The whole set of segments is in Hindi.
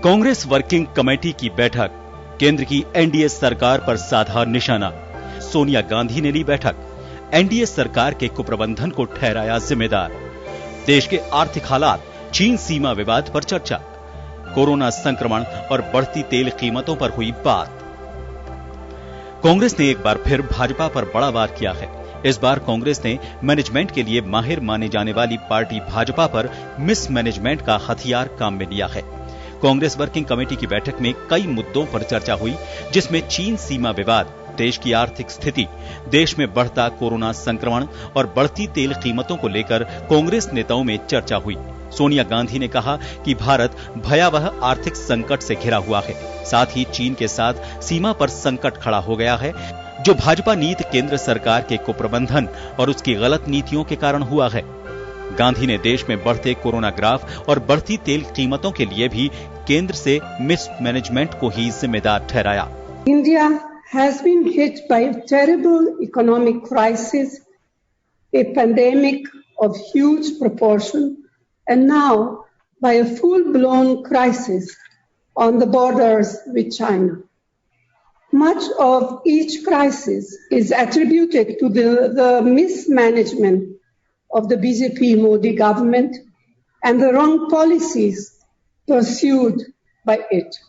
कांग्रेस वर्किंग कमेटी की बैठक, केंद्र की एनडीए सरकार पर साधा निशाना। सोनिया गांधी ने ली बैठक, एनडीए सरकार के कुप्रबंधन को ठहराया जिम्मेदार। देश के आर्थिक हालात, चीन सीमा विवाद पर चर्चा, कोरोना संक्रमण और बढ़ती तेल कीमतों पर हुई बात। कांग्रेस ने एक बार फिर भाजपा पर बड़ा वार किया है। इस बार कांग्रेस ने मैनेजमेंट के लिए माहिर माने जाने वाली पार्टी भाजपा पर मिसमैनेजमेंट का हथियार काम में लिया है। कांग्रेस वर्किंग कमेटी की बैठक में कई मुद्दों पर चर्चा हुई, जिसमें चीन सीमा विवाद, देश की आर्थिक स्थिति, देश में बढ़ता कोरोना संक्रमण और बढ़ती तेल कीमतों को लेकर कांग्रेस नेताओं में चर्चा हुई। सोनिया गांधी ने कहा कि भारत भयावह आर्थिक संकट से घिरा हुआ है, साथ ही चीन के साथ सीमा पर संकट खड़ा हो गया है, जो भाजपा नीति केंद्र सरकार के कुप्रबंधन और उसकी गलत नीतियों के कारण हुआ है। गांधी ने देश में बढ़ते कोरोना ग्राफ और बढ़ती तेल कीमतों के लिए भी केंद्र से मिसमैनेजमेंट को ही जिम्मेदार ठहराया। India has been hit by a terrible economic crisis, a pandemic of huge proportion, and now by a full-blown crisis on the borders with China. Much of each crisis is attributed to the mismanagement of the BJP Modi government and the wrong policies pursued by it.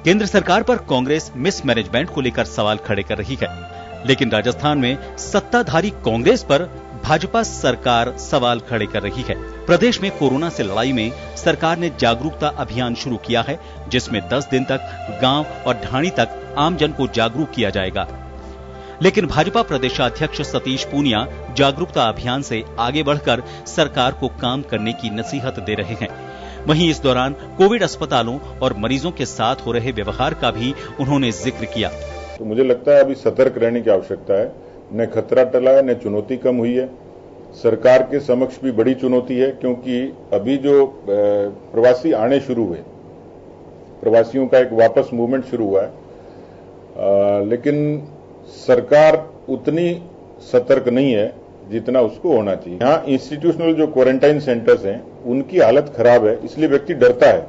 केंद्र सरकार पर कांग्रेस मिसमैनेजमेंट को लेकर सवाल खड़े कर रही है, लेकिन राजस्थान में सत्ताधारी कांग्रेस पर भाजपा सरकार सवाल खड़े कर रही है। प्रदेश में कोरोना से लड़ाई में सरकार ने जागरूकता अभियान शुरू किया है, जिसमें 10 दिन तक गांव और ढाणी तक आमजन को जागरूक किया जाएगा। लेकिन भाजपा प्रदेशाध्यक्ष सतीश पूनिया जागरूकता अभियान से आगे बढ़कर सरकार को काम करने की नसीहत दे रहे हैं। वहीं इस दौरान कोविड अस्पतालों और मरीजों के साथ हो रहे व्यवहार का भी उन्होंने जिक्र किया। तो मुझे लगता है अभी सतर्क रहने की आवश्यकता है। न खतरा टला है, न चुनौती कम हुई है। सरकार के समक्ष भी बड़ी चुनौती है, क्योंकि अभी जो प्रवासी आने शुरू हुए, प्रवासियों का एक वापस मूवमेंट शुरू हुआ है, लेकिन सरकार उतनी सतर्क नहीं है जितना उसको होना चाहिए। यहाँ इंस्टीट्यूशनल जो क्वारंटाइन सेंटर्स हैं, उनकी हालत खराब है, इसलिए व्यक्ति डरता है।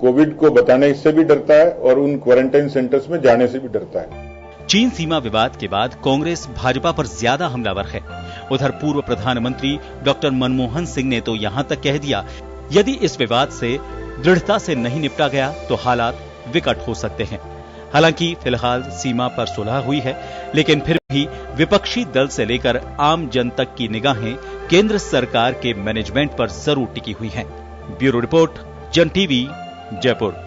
कोविड को बताने से भी डरता है और उन क्वारंटाइन सेंटर्स में जाने से भी डरता है। चीन सीमा विवाद के बाद कांग्रेस भाजपा पर ज्यादा हमलावर है। उधर पूर्व प्रधानमंत्री डॉक्टर मनमोहन सिंह ने तो यहां तक कह दिया, यदि इस विवाद से दृढ़ता से नहीं निपटा गया तो हालात विकट हो सकते हैं। हालांकि फिलहाल सीमा पर सुलह हुई है, लेकिन फिर भी विपक्षी दल से लेकर आम जन तक की निगाहें केंद्र सरकार के मैनेजमेंट पर जरूर टिकी हुई हैं। ब्यूरो रिपोर्ट, जन टीवी, जयपुर।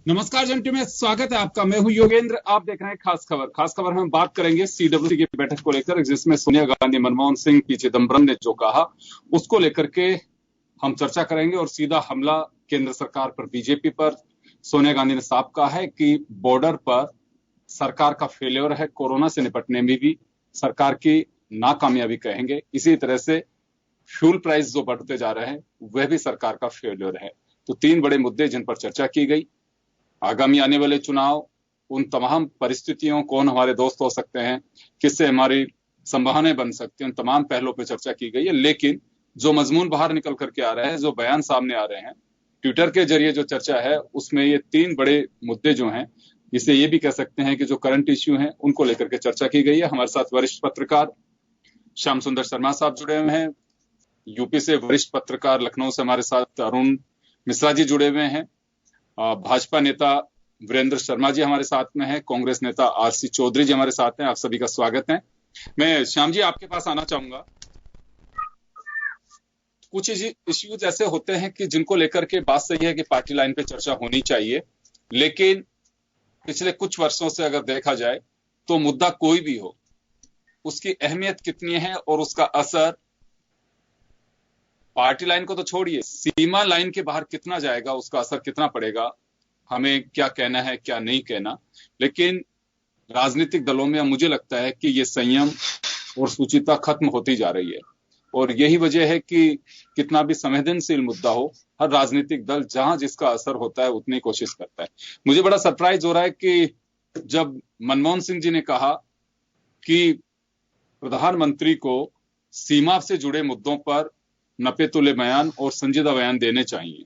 नमस्कार जन टीम में स्वागत है आपका। मैं हूं योगेंद्र, आप देख रहे हैं खास खबर। खास खबर में हम बात करेंगे CWC की बैठक को लेकर, जिसमें सोनिया गांधी, मनमोहन सिंह, पी चिदम्बरम ने जो कहा उसको लेकर के हम चर्चा करेंगे और सीधा हमला केंद्र सरकार पर, बीजेपी पर। सोनिया गांधी ने साफ कहा है कि बॉर्डर पर सरकार का फेलियर है, कोरोना से निपटने में भी सरकार की नाकामयाबी कहेंगे। इसी तरह से फ्यूल प्राइस जो बढ़ते जा रहे हैं वह भी सरकार का फेलियर है। तो 3 बड़े मुद्दे जिन पर चर्चा की गई। आगामी आने वाले चुनाव, उन तमाम परिस्थितियों, कौन हमारे दोस्त हो सकते हैं, किससे हमारी संभावनाएं बन सकती हैं, उन तमाम पहलुओं पर चर्चा की गई है। लेकिन जो मजमून बाहर निकल करके आ रहे हैं, जो बयान सामने आ रहे हैं, ट्विटर के जरिए जो चर्चा है, उसमें ये 3 बड़े मुद्दे जो हैं, इसे ये भी कह सकते हैं कि जो करंट इश्यू हैं उनको लेकर के चर्चा की गई है। हमारे साथ वरिष्ठ पत्रकार श्याम सुंदर शर्मा साहब जुड़े हुए हैं। यूपी से वरिष्ठ पत्रकार लखनऊ से हमारे साथ अरुण मिश्रा जी जुड़े हुए हैं। भाजपा नेता वीरेंद्र शर्मा जी हमारे साथ में है। कांग्रेस नेता RC चौधरी जी हमारे साथ हैं। आप सभी का स्वागत है। मैं श्याम जी आपके पास आना चाहूंगा। कुछ इश्यूज ऐसे होते हैं कि जिनको लेकर के बात सही है कि पार्टी लाइन पे चर्चा होनी चाहिए, लेकिन पिछले कुछ वर्षों से अगर देखा जाए तो मुद्दा कोई भी हो, उसकी अहमियत कितनी है और उसका असर पार्टी लाइन को तो छोड़िए, सीमा लाइन के बाहर कितना जाएगा, उसका असर कितना पड़ेगा, हमें क्या कहना है क्या नहीं कहना। लेकिन राजनीतिक दलों में मुझे लगता है कि ये संयम और सूचिता खत्म होती जा रही है, और यही वजह है कि कितना भी संवेदनशील मुद्दा हो, हर राजनीतिक दल जहां जिसका असर होता है उतनी कोशिश करता है। मुझे बड़ा सरप्राइज हो रहा है कि जब मनमोहन सिंह जी ने कहा कि प्रधानमंत्री को सीमा से जुड़े मुद्दों पर नपे-तुले बयान और संजीदा बयान देने चाहिए,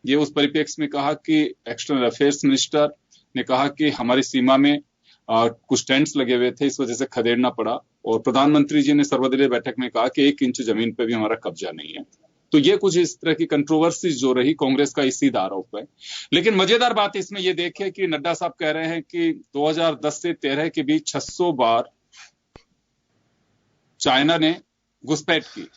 ये उस परिप्रेक्ष्य में कहा कि एक्सटर्नल अफेयर्स मिनिस्टर ने कहा कि हमारी सीमा में कुछ टेंट्स लगे हुए थे, इस वजह से खदेड़ना पड़ा, और प्रधानमंत्री जी ने सर्वदलीय बैठक में कहा कि 1 इंच जमीन पे भी हमारा कब्जा नहीं है। तो ये कुछ इस तरह की कंट्रोवर्सीज जो रही, कांग्रेस का इसी आरोप है। लेकिन मजेदार बात इसमें ये देखिए कि नड्डा साहब कह रहे हैं कि 2010 से 13 के बीच 600 बार चाइना ने घुसपैठ की।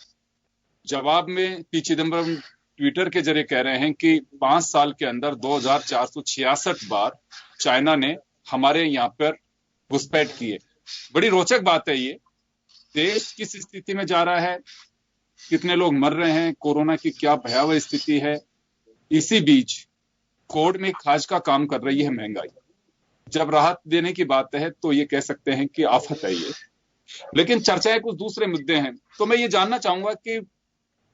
जवाब में पी चिदम्बरम ट्विटर के जरिए कह रहे हैं कि 5 साल के अंदर 2466 बार चाइना ने हमारे यहाँ पर घुसपैठ की है। बड़ी रोचक बात है ये। देश किस स्थिति में जा रहा है, कितने लोग मर रहे हैं, कोरोना की क्या भयावह स्थिति है, इसी बीच कोर्ट में खाज का काम कर रही है महंगाई। जब राहत देने की बात है तो ये कह सकते हैं कि आफत है ये। लेकिन चर्चाएं कुछ दूसरे मुद्दे हैं। तो मैं ये जानना चाहूंगा कि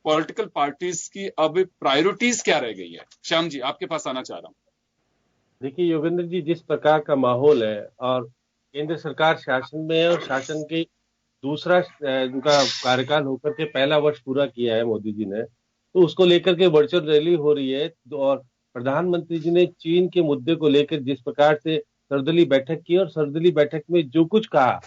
पॉलिटिकल पार्टीज की अब प्रायोरिटीज क्या रह गई है। श्याम जी आपके पास आना चाह रहा हूं। देखिए योगेंद्र जी, जिस प्रकार का माहौल है और केंद्र सरकार शासन में है और शासन के दूसरा उनका कार्यकाल होकर के पहला वर्ष पूरा किया है मोदी जी ने, तो उसको लेकर के वर्चुअल रैली हो रही है। और प्रधानमंत्री जी ने चीन के मुद्दे को लेकर जिस प्रकार से सर्वदलीय बैठक की और सर्वदलीय बैठक में जो कुछ कहा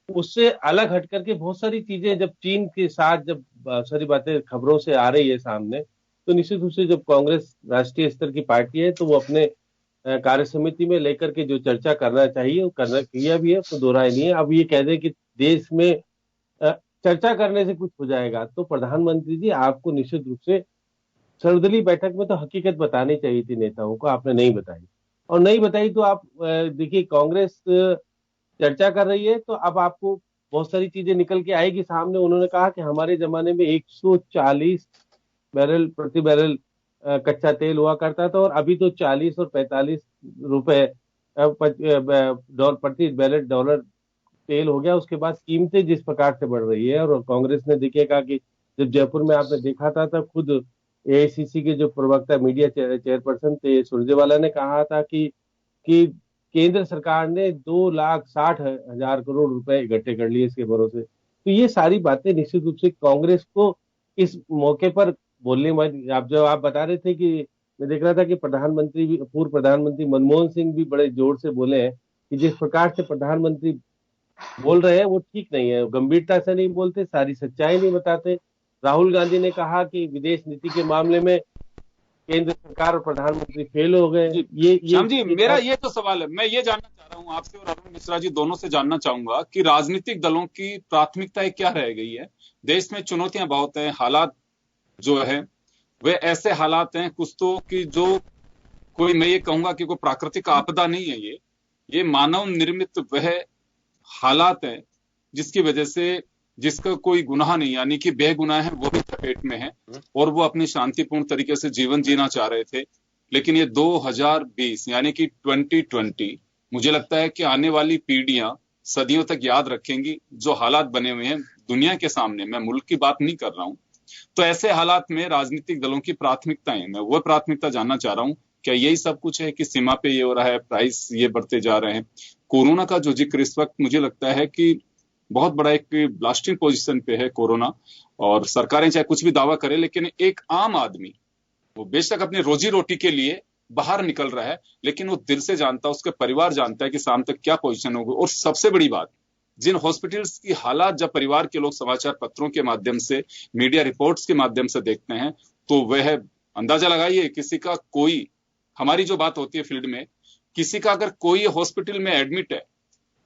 उससे अलग हट करके बहुत सारी चीजें जब चीन के साथ जब सारी बातें खबरों से आ रही है सामने, तो निश्चित रूप से जब कांग्रेस राष्ट्रीय स्तर की पार्टी है तो वो अपने कार्य समिति में लेकर के जो चर्चा करना चाहिए वो करना किया भी है, तो दोहराए नहीं है। अब ये कह दें कि देश में चर्चा करने से कुछ हो जाएगा, तो प्रधानमंत्री जी आपको निश्चित रूप से सर्वदलीय बैठक में तो हकीकत बतानी चाहिए थी नेताओं को, आपने नहीं बताई। और नहीं बताई तो आप देखिए कांग्रेस चर्चा कर रही है, तो अब आपको बहुत सारी चीजें निकल के आएगी सामने। उन्होंने कहा कि हमारे जमाने में 140 बैरल प्रति बैरल कच्चा तेल हुआ करता था, और अभी तो 40 और 45 रुपए प्रति बैरल डॉलर तेल हो गया। उसके बाद कीमतें जिस प्रकार से बढ़ रही है, और कांग्रेस ने देखिएगा कि जब जयपुर में आपने देखा था तब खुद AICC के जो प्रवक्ता मीडिया चेयरपर्सन थे सुरजेवाला ने कहा था कि केंद्र सरकार ने 2,60,000 करोड़ रुपए इकट्ठे कर लिए इसके भरोसे। तो ये सारी बातें निश्चित रूप से कांग्रेस को इस मौके पर बोलने में, आप बता रहे थे कि मैं देख रहा था कि पूर्व प्रधानमंत्री मनमोहन सिंह भी बड़े जोर से बोले हैं कि जिस प्रकार से प्रधानमंत्री बोल रहे हैं वो ठीक नहीं है, गंभीरता से नहीं बोलते, सारी सच्चाई नहीं बताते। राहुल गांधी ने कहा कि विदेश नीति के मामले में केंद्र सरकार और प्रधानमंत्री फेल हो गए। श्याम जी मेरा ये तो सवाल है, मैं ये जानना चाह रहा हूं आपसे और अरुण मिश्रा जी दोनों से जानना चाहूंगा कि राजनीतिक दलों की प्राथमिकताएं क्या रह गई है। देश में चुनौतियां बहुत हैं, हालात जो है वे ऐसे हालात हैं कुछ तो कि जो मैं ये कहूंगा कि कोई प्राकृतिक आपदा नहीं है, ये मानव निर्मित वह हालात है जिसकी वजह से, जिसका कोई गुनाह नहीं, यानी कि बेगुनाह है वो भी चपेट में है और वो अपनी शांतिपूर्ण तरीके से जीवन जीना चाह रहे थे। लेकिन ये 2020 यानी कि 2020, मुझे लगता है कि आने वाली पीढ़ियां सदियों तक याद रखेंगी जो हालात बने हुए हैं दुनिया के सामने। मैं मुल्क की बात नहीं कर रहा हूं। तो ऐसे हालात में राजनीतिक दलों की प्राथमिकताएं, मैं वो प्राथमिकता जानना चाह रहा हूं, क्या यही सब कुछ है कि सीमा पे ये हो रहा है, प्राइस ये बढ़ते जा रहे हैं? कोरोना का जो जिक्र इस वक्त मुझे लगता है कि बहुत बड़ा एक ब्लास्टिंग पोजीशन पे है कोरोना, और सरकारें चाहे कुछ भी दावा करें, लेकिन एक आम आदमी वो बेशक अपनी रोजी रोटी के लिए बाहर निकल रहा है, लेकिन वो दिल से जानता है, उसका परिवार जानता है कि शाम तक क्या पोजीशन होगी। और सबसे बड़ी बात, जिन हॉस्पिटल्स की हालात जब परिवार के लोग समाचार पत्रों के माध्यम से, मीडिया रिपोर्ट्स के माध्यम से देखते हैं, तो वह अंदाजा लगाइए, किसी का कोई, हमारी जो बात होती है फील्ड में, किसी का अगर कोई हॉस्पिटल में एडमिट है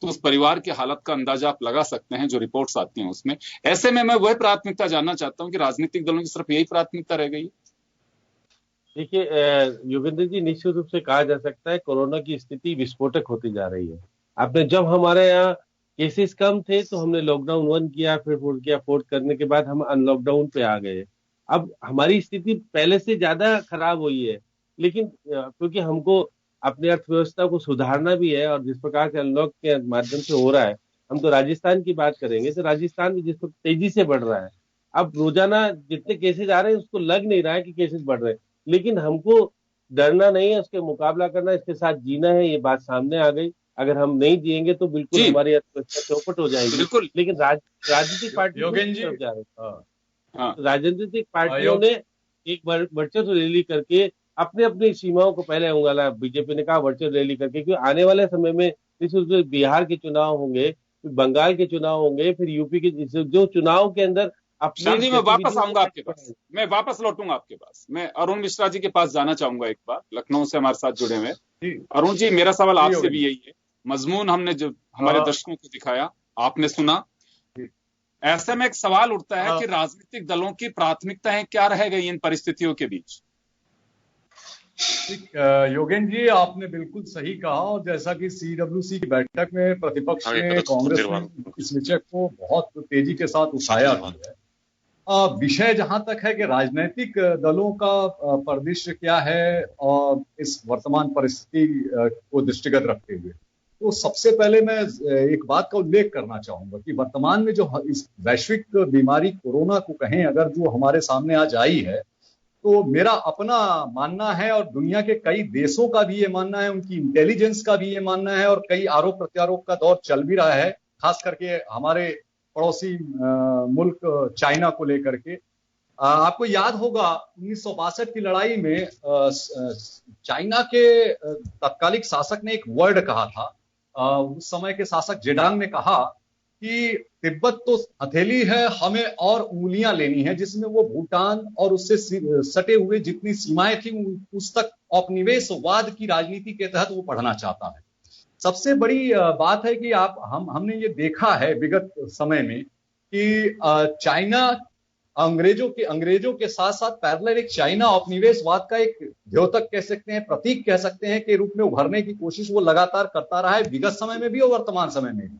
तो उस परिवार की हालत का अंदाजा आप लगा सकते हैं जो रिपोर्ट्स आती हैं उसमें। ऐसे में मैं वह प्राथमिकता जानना चाहता हूं कि राजनीतिक दलों की सिर्फ यही प्राथमिकता रह गई। देखिए योगेंद्र जी, निश्चित रूप से कहा जा सकता है कोरोना की स्थिति विस्फोटक होती जा रही है। आपने, जब हमारे यहाँ केसेस कम थे तो हमने लॉकडाउन 1 किया, फिर 4 किया, 4 करने के बाद हम अनलॉकडाउन पे आ गए। अब हमारी स्थिति पहले से ज्यादा खराब हुई है, लेकिन क्योंकि हमको अपनी अर्थव्यवस्था को सुधारना भी है, और जिस प्रकार से अनलॉक के माध्यम से हो रहा है, हम तो राजस्थान की बात करेंगे तो राजस्थान भी जिस पर तेजी से बढ़ रहा है। अब रोजाना जितने केसेस आ रहे हैं उसको लग नहीं रहा है कि केसेस बढ़ रहे हैं, लेकिन हमको डरना नहीं है, उसके मुकाबला करना, इसके साथ जीना है, ये बात सामने आ गई। अगर हम नहीं जिएंगे तो बिल्कुल हमारी अर्थव्यवस्था चौपट हो जाएगी। बिल्कुल। लेकिन राजनीतिक पार्टियों राजनीतिक पार्टियों ने एक वर्चस्व रैली करके अपने अपनी सीमाओं को पहले उंगला, बीजेपी ने कहा वर्चुअल रैली करके, क्योंकि आने वाले समय में निश्चित बिहार के चुनाव होंगे, फिर बंगाल के चुनाव होंगे, फिर यूपी के, जो चुनाव के अंदर अपनी, मैं वापस आऊंगा आपके पास, मैं वापस लौटूंगा आपके पास। मैं अरुण मिश्रा जी के पास जाना चाहूंगा एक बार, लखनऊ से हमारे साथ जुड़े हुए। अरुण जी, मेरा सवाल आपसे भी यही है। मजमून हमने जो हमारे दर्शकों को दिखाया, आपने सुना, ऐसे में एक सवाल उठता है कि राजनीतिक दलों की प्राथमिकताएं क्या रह गई इन परिस्थितियों के बीच? योगेंद्र जी, आपने बिल्कुल सही कहा, और जैसा कि CWC की बैठक में प्रतिपक्ष ने, कांग्रेस ने इस विषय को बहुत तेजी के साथ उठाया भी है। विषय जहां तक है कि राजनीतिक दलों का परिदृश्य क्या है और इस वर्तमान परिस्थिति को दृष्टिगत रखते हुए, तो सबसे पहले मैं एक बात का उल्लेख करना चाहूंगा कि वर्तमान में जो इस वैश्विक बीमारी कोरोना को कहें, अगर जो हमारे सामने आज आई है, तो मेरा अपना मानना है और दुनिया के कई देशों का भी ये मानना है, उनकी इंटेलिजेंस का भी ये मानना है, और कई आरोप प्रत्यारोप का दौर चल भी रहा है, खास करके हमारे पड़ोसी मुल्क चाइना को लेकर के। आपको याद होगा 1962 की लड़ाई में चाइना के तत्कालिक शासक ने एक वर्ड कहा था। उस समय के शासक जेडांग ने कहा कि तिब्बत तो हथेली है, हमें और उंगलियां लेनी है, जिसमें वो भूटान और उससे सटे हुए जितनी सीमाएं थी उस तक औपनिवेशवाद की राजनीति के तहत वो पढ़ना चाहता है। सबसे बड़ी बात है कि हमने ये देखा है विगत समय में कि चाइना अंग्रेजों के साथ साथ पैरेलल एक चाइना औपनिवेशवाद का एक द्योतक कह सकते हैं, प्रतीक कह सकते हैं, के रूप में उभरने की कोशिश वो लगातार करता रहा है, विगत समय में भी और वर्तमान समय में भी।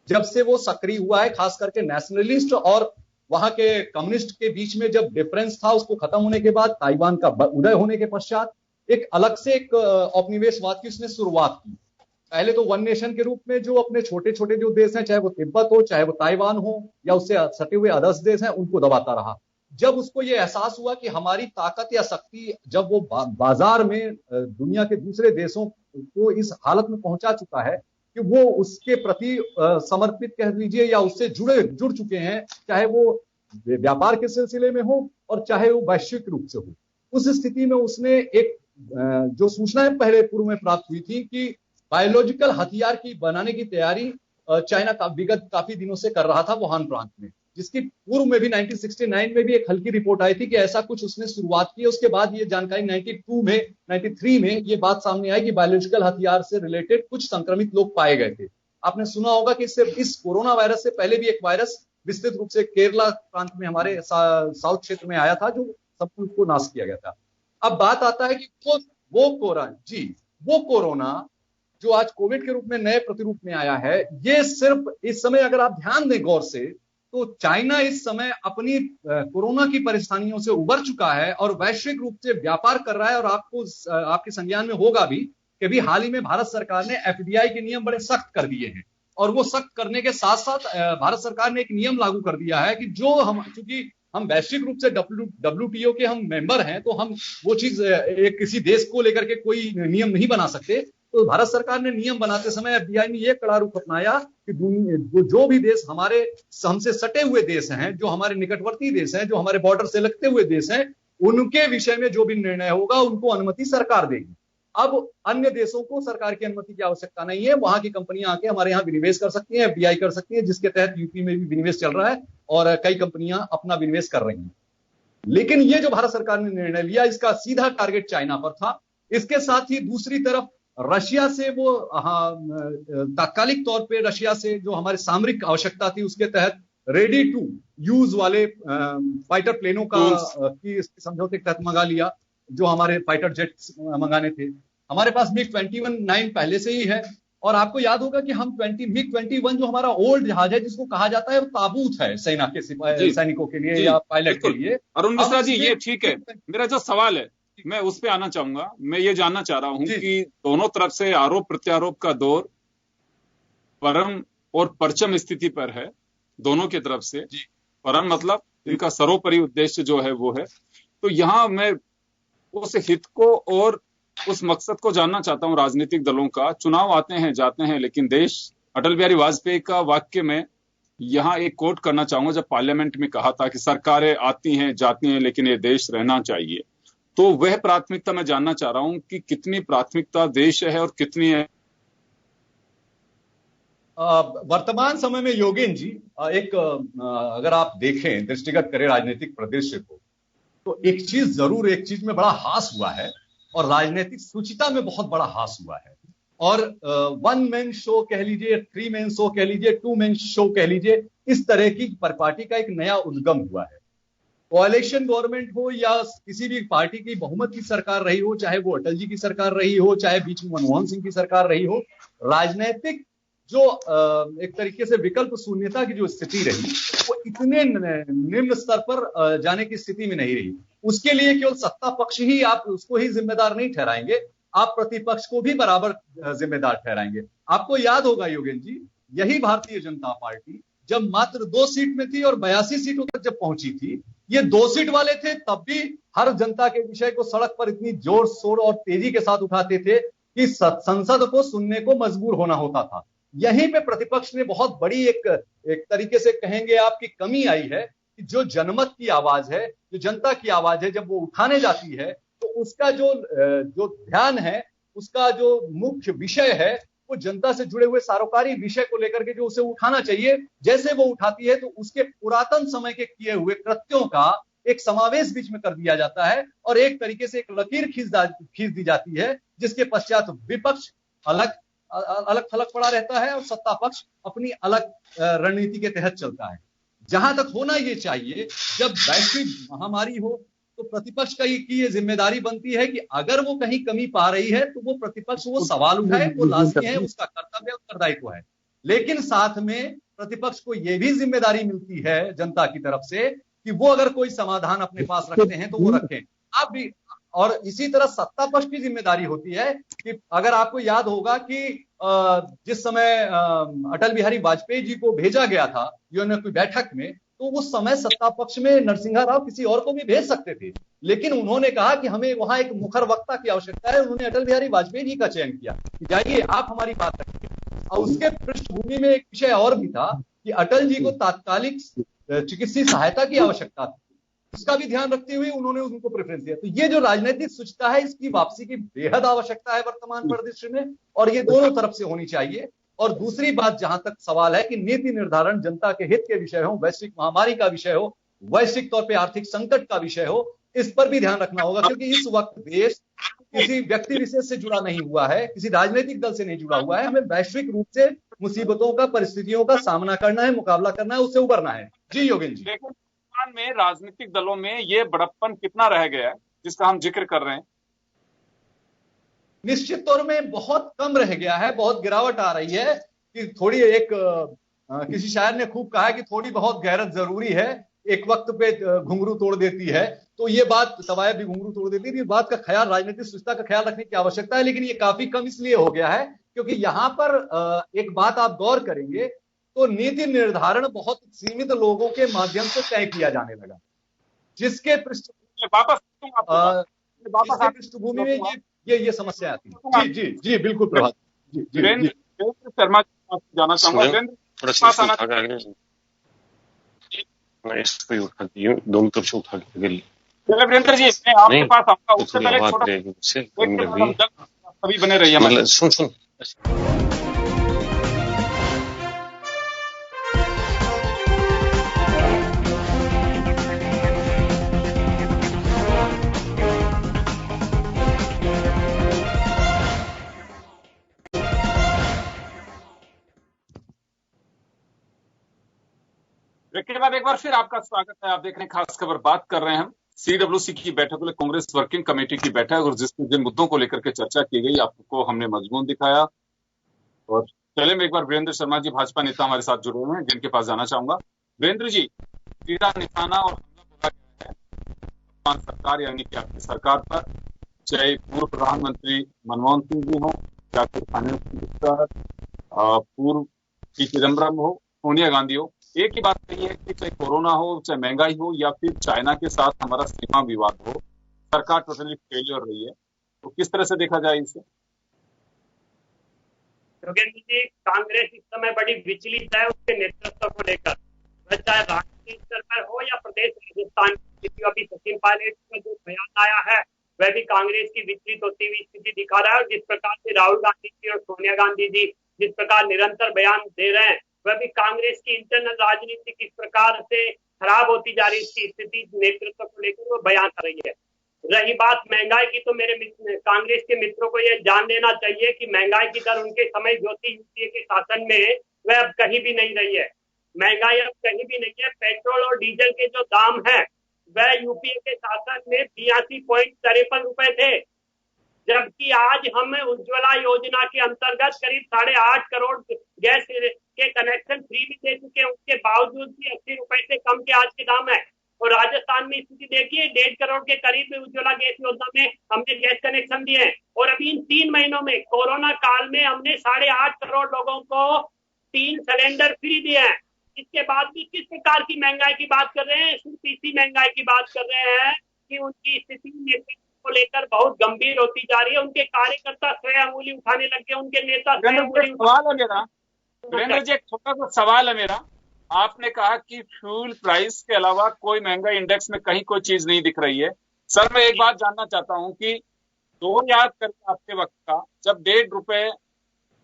जब से वो सक्रिय हुआ है, खास करके नेशनलिस्ट और वहां के कम्युनिस्ट के बीच में जब डिफरेंस था, उसको खत्म होने के बाद, ताइवान का उदय होने के पश्चात एक अलग से एक औपनिवेशवाद की उसने शुरुआत की। पहले तो वन नेशन के रूप में जो अपने छोटे छोटे जो देश हैं, चाहे वो तिब्बत हो, चाहे वो ताइवान हो, या उससे सटे हुए अदर्स देश हैं, उनको दबाता रहा। जब उसको ये एहसास हुआ कि हमारी ताकत या शक्ति, जब वो बाजार में दुनिया के दूसरे देशों को इस हालत में पहुंचा चुका है कि वो उसके प्रति समर्पित कह लीजिए या उससे जुड़ चुके हैं, चाहे वो व्यापार के सिलसिले में हो और चाहे वो वैश्विक रूप से हो, उस स्थिति में उसने एक जो सूचनाएं पहले पूर्व में प्राप्त हुई थी कि बायोलॉजिकल हथियार की बनाने की तैयारी चाइना विगत काफी दिनों से कर रहा था वुहान प्रांत में, जिसकी पूर्व में भी 1969 में भी एक हल्की रिपोर्ट आई थी कि ऐसा कुछ उसने शुरुआत की। उसके बाद ये जानकारी 93 में ये बात सामने आई कि बायोलॉजिकल हथियार से रिलेटेड कुछ संक्रमित लोग पाए गए थे। आपने सुना होगा कि इस कोरोना वायरस से पहले भी एक वायरस विस्तृत रूप से केरला प्रांत में हमारे साउथ क्षेत्र में आया था, जो सब कुछ को नाश किया गया था। अब बात आता है कि वो वो कोरोना जो आज कोविड के रूप में नए प्रतिरूप में आया है, ये सिर्फ इस समय अगर आप ध्यान दें गौर से, तो चाइना इस समय अपनी कोरोना की परेशानियों से उबर चुका है और वैश्विक रूप से व्यापार कर रहा है। और आपके संज्ञान में होगा भी कि अभी हाल ही में भारत सरकार ने एफडीआई के नियम बड़े सख्त कर दिए हैं, और वो सख्त करने के साथ साथ भारत सरकार ने एक नियम लागू कर दिया है कि जो चूंकि हम वैश्विक रूप से WTO के हम मेंबर हैं, तो हम वो चीज किसी देश को लेकर के कोई नियम नहीं बना सकते। तो भारत सरकार ने नियम बनाते समय एफडीआई ने यह कड़ा रुख अपनाया कि जो भी देश हमसे सटे हुए देश हैं, जो हमारे निकटवर्ती देश हैं, जो हमारे बॉर्डर से लगते हुए देश हैं, उनके विषय में जो भी निर्णय होगा उनको अनुमति सरकार देगी। अब अन्य देशों को सरकार की अनुमति की आवश्यकता नहीं है, वहां की कंपनियां आके हमारे यहाँ विनिवेश कर सकती हैं, एफडीआई कर सकती है, जिसके तहत यूपी में भी विनिवेश चल रहा है और कई कंपनियां अपना विनिवेश कर रही हैं। लेकिन ये जो भारत सरकार ने निर्णय लिया, इसका सीधा टारगेट चाइना पर था। इसके साथ ही दूसरी तरफ रशिया से वो तात्कालिक तौर पे रशिया से जो हमारी सामरिक आवश्यकता थी, उसके तहत रेडी टू यूज वाले फाइटर प्लेनों का की समझौते के तहत मंगा लिया, जो हमारे फाइटर जेट मंगाने थे। हमारे पास MiG-21 पहले से ही है, और आपको याद होगा कि हम MiG-21 जो हमारा ओल्ड जहाज है, जिसको कहा जाता है, वो ताबूत है सेना के सैनिकों के लिए या पायलट के लिए। अरुण मिश्रा जी, ये ठीक है। मेरा जो सवाल है मैं उस पे आना चाहूंगा। मैं ये जानना चाह रहा हूं कि दोनों तरफ से आरोप प्रत्यारोप का दौर परम और परचम स्थिति पर है, दोनों की तरफ से। परम मतलब इनका सर्वोपरि उद्देश्य जो है वो है। तो यहां मैं उस हित को और उस मकसद को जानना चाहता हूं राजनीतिक दलों का। चुनाव आते हैं जाते हैं, लेकिन देश, अटल बिहारी वाजपेयी का वाक्य में यहां एक कोट करना चाहूंगा, जब पार्लियामेंट में कहा था कि सरकारें आती हैं जाती हैं लेकिन ये देश रहना चाहिए। तो वह प्राथमिकता मैं जानना चाह रहा हूं कि कितनी प्राथमिकता देश है और कितनी है वर्तमान समय में। योगेन जी, अगर आप देखें, दृष्टिगत करें राजनीतिक परिदृश्य को, तो एक चीज में बड़ा हास हुआ है, और राजनीतिक सुचिता में बहुत बड़ा हास हुआ है। और 1 मैन शो कह लीजिए, 3 मैन शो कह लीजिए, 2 मैन शो कह लीजिए, इस तरह की पार्टी का एक नया उद्गम हुआ है। कोalition गवर्नमेंट हो या किसी भी पार्टी की बहुमत की सरकार रही हो, चाहे वो अटल जी की सरकार रही हो, चाहे बीच में मनमोहन सिंह की सरकार रही हो, राजनीतिक जो एक तरीके से विकल्प शून्यता की जो स्थिति रही, वो इतने निम्न स्तर पर जाने की स्थिति में नहीं रही। उसके लिए केवल सत्ता पक्ष ही, आप उसको ही जिम्मेदार नहीं ठहराएंगे, आप प्रतिपक्ष को भी बराबर जिम्मेदार ठहराएंगे। आपको याद होगा योगेन जी, यही भारतीय जनता पार्टी जब मात्र 2 सीट में थी और 82 सीटों तक जब पहुंची थी, ये 2 सीट वाले थे, तब भी हर जनता के विषय को सड़क पर इतनी जोर शोर और तेजी के साथ उठाते थे कि संसद को सुनने को मजबूर होना होता था। यहीं पे प्रतिपक्ष ने बहुत बड़ी एक तरीके से कहेंगे आपकी कमी आई है कि जो जनमत की आवाज है, जो जनता की आवाज है, जब वो उठाने जाती है तो उसका जो ध्यान है, उसका जो मुख्य विषय है, वो जनता से जुड़े हुए सारोकारी विषय को लेकर के जो उसे उठाना चाहिए, जैसे वो उठाती है तो उसके पुरातन समय के किए हुए कृत्यों का एक समावेश बीच में कर दिया जाता है और एक तरीके से एक लकीर खींच दी जाती है, जिसके पश्चात विपक्ष अलग थलग पड़ा रहता है और सत्ता पक्ष अपनी अलग रणनीति के तहत चलता है। जहां तक होना ये चाहिए, जब वैश्विक महामारी हो तो प्रतिपक्ष की ये जिम्मेदारी बनती है कि अगर वो कहीं कमी पा रही है तो वो प्रतिपक्ष वो सवाल उठाए, वो लाजमी है, उसका कर्तव्य, उत्तरदायित्व है। लेकिन साथ में प्रतिपक्ष को ये भी जिम्मेदारी मिलती है जनता की तरफ से कि वो अगर कोई समाधान अपने पास रखते हैं तो वो रखें। आप भी, और इसी तरह सत्ता पक्ष की जिम्मेदारी होती है कि अगर आपको याद होगा कि जिस समय अटल बिहारी वाजपेयी जी को भेजा गया था यूएनओ की बैठक में, तो उस समय सत्ता पक्ष में नरसिंहा राव किसी और को भी भेज सकते थे, लेकिन उन्होंने कहा कि हमें वहां एक मुखर वक्ता की आवश्यकता है। उन्होंने अटल बिहारी वाजपेयी जी का चयन किया कि जाइए आप हमारी बात रखिए। और उसके पृष्ठभूमि में एक विषय और भी था कि अटल जी को तात्कालिक चिकित्सीय सहायता की आवश्यकता थी, इसका भी ध्यान रखते हुए उन्होंने उनको प्रेफरेंस दिया। तो ये जो राजनीतिक सुचिता है, इसकी वापसी की बेहद आवश्यकता है वर्तमान परिदृश्य में, और ये दोनों तरफ से होनी चाहिए। और दूसरी बात, जहां तक सवाल है कि नीति निर्धारण जनता के हित के विषय हो, वैश्विक महामारी का विषय हो, वैश्विक तौर पे आर्थिक संकट का विषय हो, इस पर भी ध्यान रखना होगा, क्योंकि इस वक्त देश किसी व्यक्ति विशेष से जुड़ा नहीं हुआ है, किसी राजनीतिक दल से नहीं जुड़ा हुआ है। हमें वैश्विक रूप से मुसीबतों का, परिस्थितियों का सामना करना है, मुकाबला करना है, उससे उबरना है। जी योगेन जी, में राजनीतिक दलों में ये बड़प्पन कितना रह गया है जिसका हम जिक्र कर रहे हैं? निश्चित तौर में बहुत कम रह गया है, बहुत गिरावट आ रही है कि थोड़ी एक किसी शायर ने खूब कहा है कि थोड़ी बहुत गैरत जरूरी है, एक वक्त पे घुंघरू तोड़ देती है। तो ये बात तवायफ भी घुंघरू तोड़ देती है, इस बात का ख्याल, राजनीतिक सुस्ता का ख्याल रखने की आवश्यकता है। लेकिन ये काफी कम इसलिए हो गया है क्योंकि यहाँ पर एक बात आप गौर करेंगे तो नीति निर्धारण बहुत सीमित लोगों के माध्यम से तय किया जाने लगा, जिसके पृष्ठभूमि में ये समस्या आती है। जी जी जी बिल्कुल प्रभात जी जी शर्मा जाना चाहूंगा। मैं इसको ही उठा दी हूँ, दोनों तरफ से उठा के वीरेंद्र जी मैं आपके पास आऊंगा, उससे पहले सभी बने रहिए। मतलब सुन के बाद एक बार फिर आपका स्वागत है। आप देख रहे हैं खास खबर, बात कर रहे हैं हम सीडब्ल्यूसी की बैठक में, कांग्रेस वर्किंग कमेटी की बैठक, और जिसमें जिन मुद्दों को लेकर के चर्चा की गई आपको हमने मजमून दिखाया। और चले में एक बार वीरेंद्र शर्मा जी भाजपा नेता हमारे साथ जुड़े हुए हैं, जिनके पास जाना चाहूंगा। वीरेंद्र जी, तीरा निशाना और हमला बोला गया है सरकार यानी कि आपकी सरकार पर, चाहे पूर्व प्रधानमंत्री मनमोहन सिंह जी हो, या फिर फाइनेंस मिनिस्टर पूर्व पी चिदम्बरम हो, सोनिया गांधी हो। एक ही बात कही है कि चाहे कोरोना हो, चाहे महंगाई हो, या फिर चाइना के साथ हमारा सीमा विवाद हो, सरकार टोटली फेलियर रही है। तो किस तरह से देखा जाए इसे? योगेंद्र जी, कांग्रेस इस समय बड़ी विचलित है उसके नेतृत्व को लेकर, चाहे राष्ट्रीय स्तर पर हो या प्रदेश राजस्थान की। अभी सचिन पायलट का जो बयान आया है वह भी कांग्रेस की विचलित होती हुई स्थिति दिखा रहा है। और जिस प्रकार से राहुल गांधी जी और सोनिया गांधी जी जिस प्रकार निरंतर बयान दे रहे हैं, वह भी कांग्रेस की इंटरनल राजनीति किस प्रकार से खराब होती जा रही है स्थिति नेतृत्व को लेकर वो बयान कर रही है। रही बात महंगाई की, तो मेरे कांग्रेस के मित्रों को यह जान लेना चाहिए कि महंगाई की दर उनके समय ज्योति यूपीए के शासन में वह अब कहीं भी नहीं रही है। महंगाई अब कहीं भी नहीं है। पेट्रोल और डीजल के जो दाम है वह यूपीए के शासन में 82.53 रुपए थे, जबकि आज हम उज्ज्वला योजना के अंतर्गत करीब 8.5 करोड़ गैस के कनेक्शन फ्री भी दे चुके हैं। उसके बावजूद भी 80 रुपए से कम के आज के दाम है। और राजस्थान में स्थिति देखिए, 1.5 करोड़ के करीब में उज्ज्वला गैस योजना में हमने गैस कनेक्शन दिए हैं। और अभी इन 3 महीनों में कोरोना काल में हमने 8.5 करोड़ लोगों को 3 सिलेंडर फ्री दिए हैं। इसके बाद भी किस प्रकार की महंगाई की बात कर रहे हैं? सिर्फ इसी महंगाई की बात कर रहे हैं कि उनकी स्थिति नेतृत्व को लेकर बहुत गंभीर होती जा रही है। उनके कार्यकर्ता स्वयं अंगुली उठाने लग गए, उनके नेता वीरेंद्र जी, एक छोटा सा सवाल है मेरा। आपने कहा कि फ्यूल प्राइस के अलावा कोई महंगाई इंडेक्स में कहीं कोई चीज नहीं दिख रही है। सर, मैं एक बात जानना चाहता हूं कि याद करके आपके वक्त का, जब 1.5 रुपए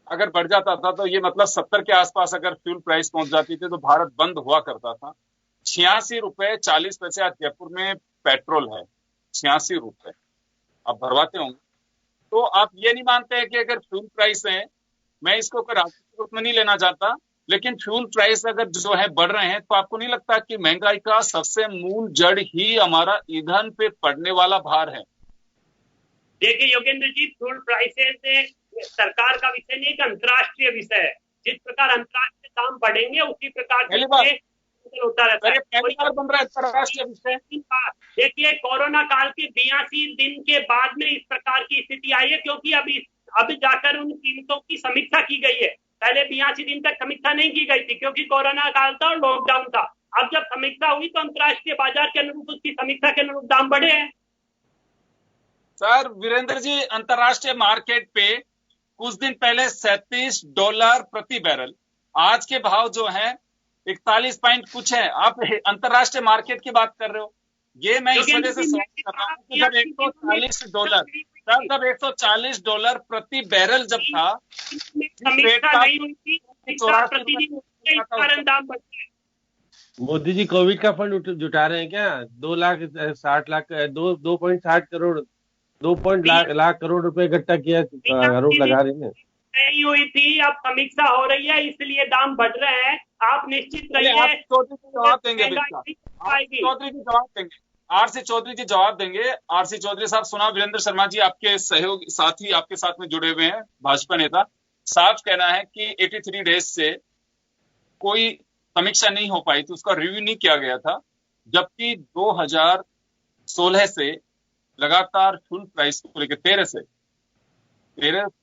अगर बढ़ जाता था तो ये मतलब 70 के आसपास अगर फ्यूल प्राइस पहुंच जाती थी तो भारत बंद हुआ करता था। 86 रुपए 40 पैसे आज जयपुर में पेट्रोल है, 86 रुपए आप भरवाते होंगे। तो आप ये नहीं मानते हैं कि अगर फ्यूल प्राइस है, मैं इसको राजनीतिक रूप में नहीं लेना चाहता, लेकिन फ्यूल प्राइस अगर जो है बढ़ रहे हैं, तो आपको नहीं लगता कि महंगाई का सबसे मूल जड़ ही हमारा ईंधन पे पड़ने वाला भार है? देखिए योगेंद्र जी, फ्यूल प्राइसेस सरकार का विषय नहीं, एक अंतर्राष्ट्रीय विषय है। जिस प्रकार अंतर्राष्ट्रीय दाम बढ़ेंगे उसी प्रकार से होता रहता है। बन रहा है अंतर्राष्ट्रीय विषय। देखिए, कोरोना काल के 82 दिन के बाद में इस प्रकार की स्थिति आई है, क्योंकि अब जाकर उन कीमतों की समीक्षा की गई है। पहले 82 दिन तक समीक्षा नहीं की गई थी क्योंकि कोरोना काल था और लॉकडाउन था। अब जब समीक्षा हुई तो अंतर्राष्ट्रीय बाजार के अनुरूप उसकी समीक्षा के अनुरूप दाम बढ़े हैं। सर वीरेंद्र जी, अंतर्राष्ट्रीय मार्केट पे कुछ दिन पहले $37 प्रति बैरल, आज के भाव जो है 41 पॉइंट कुछ है। आप अंतर्राष्ट्रीय मार्केट की बात कर रहे हो। ये मैं इस वजह से समझ कर रहा हूँ कि जब $140 प्रति बैरल जब था, मोदी जी कोविड का फंड जुटा रहे हैं क्या? 2.60 करोड़ 2 लाख करोड़ रुपए इकट्ठा किया, आरोप लगा रहे हैं। नहीं हुई थी, अब समीक्षा हो रही है, इसलिए दाम बढ़ रहे हैं। आप निश्चित रहिए। चौधरी जी जवाब देंगे, आरसी चौधरी जी जवाब देंगे। आरसी चौधरी साहब, सुना वीरेंद्र शर्मा जी आपके सहयोगी साथी आपके साथ में जुड़े हुए हैं, भाजपा नेता साहब, कहना है कि 83 डेज से कोई समीक्षा नहीं हो पाई थी, उसका रिव्यू नहीं किया गया था, जबकि 2016 से लगातार फ्यूल प्राइस को लेकर 13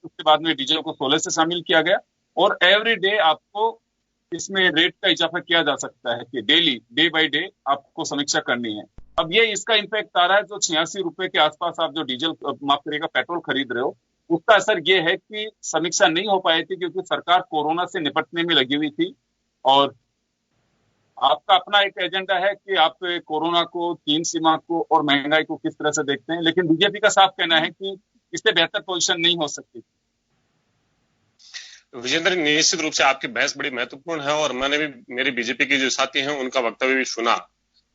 उसके बाद में डीजल को 16 से शामिल किया गया, और एवरी डे आपको इसमें रेट का इजाफा किया जा सकता है कि डेली डे बाय डे आपको समीक्षा करनी है। अब ये इसका इम्पैक्ट आ रहा है, जो 86 रुपए के आसपास आप जो डीजल माफ करिएगा पेट्रोल खरीद रहे हो, उसका असर ये है कि समीक्षा नहीं हो पाई थी क्योंकि सरकार कोरोना से निपटने में लगी हुई थी, और आपका अपना एक एजेंडा है कि आप कोरोना को, तीन सीमा को और महंगाई को किस तरह से देखते हैं, लेकिन बीजेपी का साफ कहना है कि इससे बेहतर पोजीशन नहीं हो सकती। विजेंद्र, निश्चित रूप से आपकी बहस बड़ी महत्वपूर्ण है और मैंने भी मेरे बीजेपी के जो साथी हैं उनका वक्तव्य भी सुना,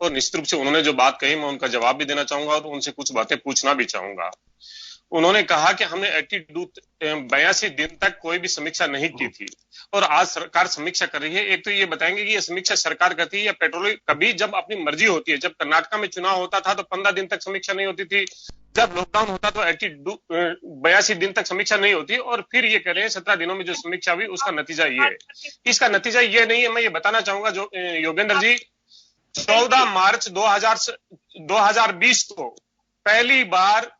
और निश्चित रूप से उन्होंने जो बात कही मैं उनका जवाब भी देना चाहूंगा और उनसे कुछ बातें पूछना भी चाहूंगा। उन्होंने कहा कि हमने 82 दिन तक कोई भी समीक्षा नहीं की थी और आज सरकार समीक्षा कर रही है। एक तो ये बताएंगे कि ये समीक्षा सरकार करती है या पेट्रोल कभी जब अपनी मर्जी होती है? जब कर्नाटका में चुनाव होता था तो 15 दिन तक समीक्षा नहीं होती थी, जब लॉकडाउन होता तो 82 दिन तक समीक्षा नहीं होती, और फिर ये कह रहे हैं 17 दिनों में जो समीक्षा हुई उसका नतीजा ये है। इसका नतीजा ये नहीं है, मैं ये बताना चाहूंगा जो योगेंद्र जी, 14 मार्च 2020 को पहली बार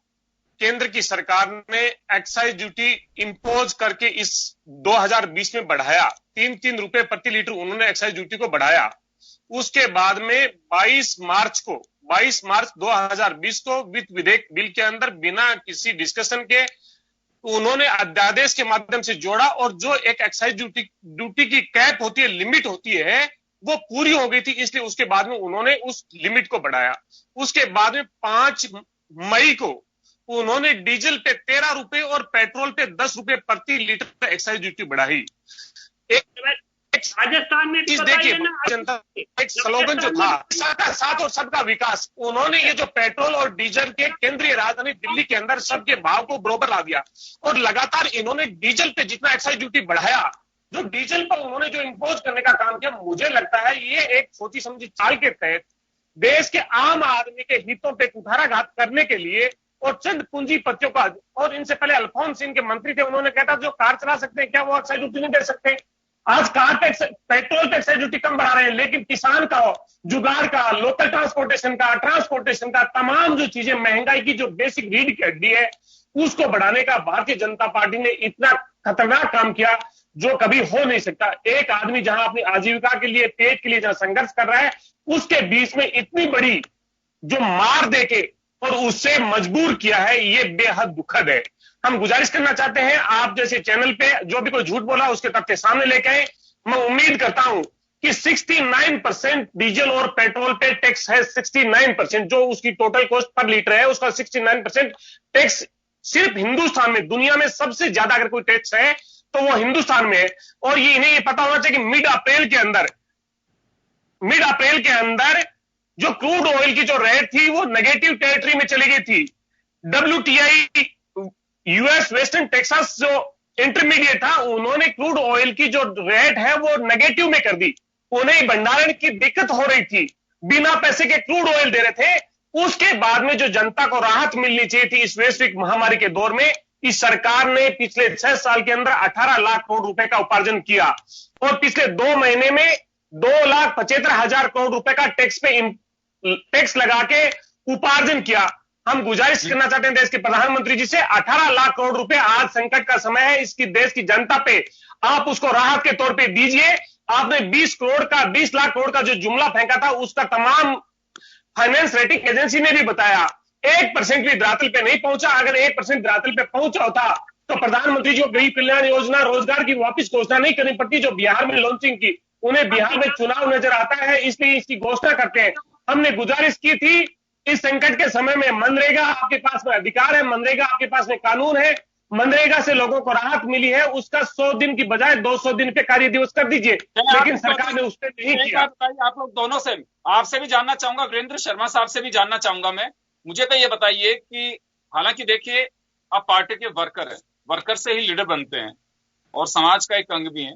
केंद्र की सरकार ने एक्साइज ड्यूटी इंपोज करके इस 2020 में बढ़ाया, 3-3 रुपए प्रति लीटर उन्होंने एक्साइज ड्यूटी को बढ़ाया। उसके बाद में 22 मार्च 2020 को वित्त विधेयक बिल के अंदर बिना किसी डिस्कशन के उन्होंने अध्यादेश के माध्यम से जोड़ा, और जो एक एक्साइज ड्यूटी की कैप होती है, लिमिट होती है, वो पूरी हो गई थी, इसलिए उसके बाद में उन्होंने उस लिमिट को बढ़ाया। उसके बाद में 5 मई को उन्होंने डीजल पे 13 रुपए और पेट्रोल पे 10 रुपए प्रति लीटर एक्साइज ड्यूटी बढ़ाई। राजस्थान में इस देखिए जनता एक स्लोगन जो था, सबका साथ और सबका विकास, उन्होंने ये जो पेट्रोल और डीजल के केंद्रीय राजधानी दिल्ली के अंदर सबके भाव को बराबर ला दिया, और लगातार इन्होंने डीजल पे जितना एक्साइज ड्यूटी बढ़ाया, जो डीजल पर उन्होंने जो इंपोज करने का काम किया, मुझे लगता है ये एक सोची समझी चाल के तहत देश के आम आदमी के हितों पे कुठाराघात करने के लिए और चंद पूंजीपतियों का, और इनसे पहले अल्फोंस सिंह के मंत्री थे, उन्होंने कहा था जो कार चला सकते हैं क्या वो एक्साइज ड्यूटी नहीं दे सकते। आज car tax, petrol tax duty कम बढ़ा रहे हैं, लेकिन किसान का, जुगाड़ का, लोकल ट्रांसपोर्टेशन का तमाम जो चीजें, महंगाई की जो बेसिक रीढ़ की हड्डी है उसको बढ़ाने का भारतीय जनता पार्टी ने इतना खतरनाक काम किया जो कभी हो नहीं सकता। एक आदमी जहां अपनी आजीविका के लिए, पेट के लिए जहां संघर्ष कर रहा है, उसके बीच में इतनी बड़ी जो मार देके और उससे मजबूर किया है, ये बेहद दुखद है। हम गुजारिश करना चाहते हैं आप जैसे चैनल पे जो भी कोई झूठ बोला उसके तथ्य सामने लेके आए। मैं उम्मीद करता हूं कि 69% डीजल और पेट्रोल पे टैक्स है, 69% जो उसकी टोटल कॉस्ट पर लीटर है उसका 69% टैक्स सिर्फ हिंदुस्तान में, दुनिया में सबसे ज्यादा अगर कोई टैक्स है तो वो हिंदुस्तान में है। और ये इन्हें ये पता होना चाहिए कि मिड अप्रैल के अंदर जो क्रूड ऑयल की जो रेट थी वो नेगेटिव टेरिटरी में चली गई थी। WTI यूएस वेस्टर्न टेक्सास जो इंटरमीडिएट था, उन्होंने क्रूड ऑयल की जो रेट है वो नेगेटिव में कर दी। उन्हें भंडारण की दिक्कत हो रही थी, बिना पैसे के क्रूड ऑयल दे रहे थे। उसके बाद में जो जनता को राहत मिलनी चाहिए थी इस वैश्विक महामारी के दौर में, इस सरकार ने पिछले 6 साल के अंदर 18 लाख करोड़ रुपए का उपार्जन किया, और पिछले 2 महीने में 2,75,000 करोड़ रुपए का टैक्स लगा के उपार्जन किया। हम गुजारिश करना चाहते हैं देश के प्रधानमंत्री जी से, 18 लाख करोड़ रुपए आज संकट का समय है, इसकी देश की जनता पे आप उसको राहत के तौर पे दीजिए। आपने 20 लाख करोड़ का जो जुमला फेंका था उसका तमाम फाइनेंस रेटिंग एजेंसी ने भी बताया 1% भी धरातल पे नहीं पहुंचा। अगर 1% धरातल पे पहुंचा होता तो प्रधानमंत्री जो गरीब कल्याण योजना, रोजगार की वापस घोषणा नहीं करनी पड़ती, जो बिहार में लॉन्चिंग की। उन्हें बिहार में चुनाव नजर आता है इसलिए इसकी घोषणा करते हैं। हमने गुजारिश की थी इस संकट के समय में मनरेगा आपके पास में अधिकार है, मनरेगा आपके पास में कानून है, मनरेगा से लोगों को राहत मिली है, उसका 100 दिन की बजाय 200 दिन पे कार्य दिवस कर दीजिए, लेकिन सरकार ने उस पर नहीं किया। आप लोग दोनों से, आपसे भी जानना चाहूंगा, वीरेंद्र शर्मा साहब से भी जानना चाहूंगा मैं, मुझे तो ये बताइए कि हालांकि देखिए आप पार्टी के वर्कर हैं, वर्कर से ही लीडर बनते हैं और समाज का एक अंग भी है।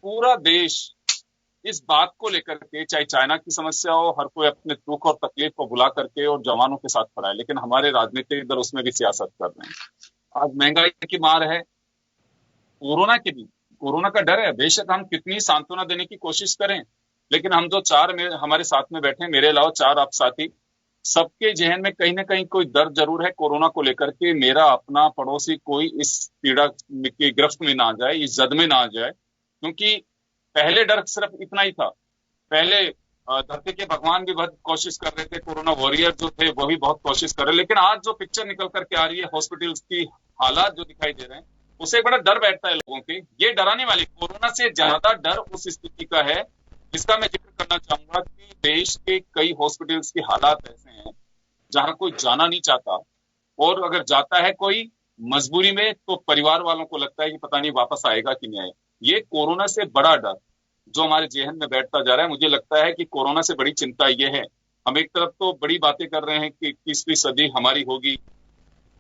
पूरा देश इस बात को लेकर के, चाहे चाइना की समस्या हो, हर कोई अपने दुख और तकलीफ को भुला करके और जवानों के साथ खड़ा है, लेकिन हमारे राजनीतिक दल उसमें भी सियासत कर रहे हैं। आज महंगाई की मार है, कोरोना की भी, कोरोना का डर है। बेशक हम कितनी सांत्वना देने की कोशिश करें, लेकिन हम जो चार हमारे साथ में बैठे हैं, मेरे अलावा चार आप साथी, सबके जहन में कहीं ना कहीं कोई डर जरूर है कोरोना को लेकर के, मेरा अपना पड़ोसी कोई इस पीड़ा की गिरफ्त में ना आ जाए, इस जद में ना आ जाए। क्योंकि पहले डर सिर्फ इतना ही था, पहले धरती के भगवान भी बहुत कोशिश कर रहे थे, कोरोना वॉरियर जो थे वो भी बहुत कोशिश कर रहे, लेकिन आज जो पिक्चर निकल करके आ रही है, हॉस्पिटल्स की हालात जो दिखाई दे रहे हैं, उससे बड़ा डर बैठता है लोगों के। ये डराने वाली, कोरोना से ज्यादा डर उस स्थिति का है जिसका मैं जिक्र करना चाहूंगा कि देश के कई हॉस्पिटल्स की हालात ऐसे हैं जहां कोई जाना नहीं चाहता, और अगर जाता है कोई मजबूरी में, तो परिवार वालों को लगता है कि पता नहीं वापस आएगा कि नहीं आएगा। ये कोरोना से बड़ा डर जो हमारे जेहन में बैठता जा रहा है, मुझे लगता है कि कोरोना से बड़ी चिंता ये है, हम एक तरफ तो बड़ी बातें कर रहे हैं कि 21वीं सदी हमारी होगी,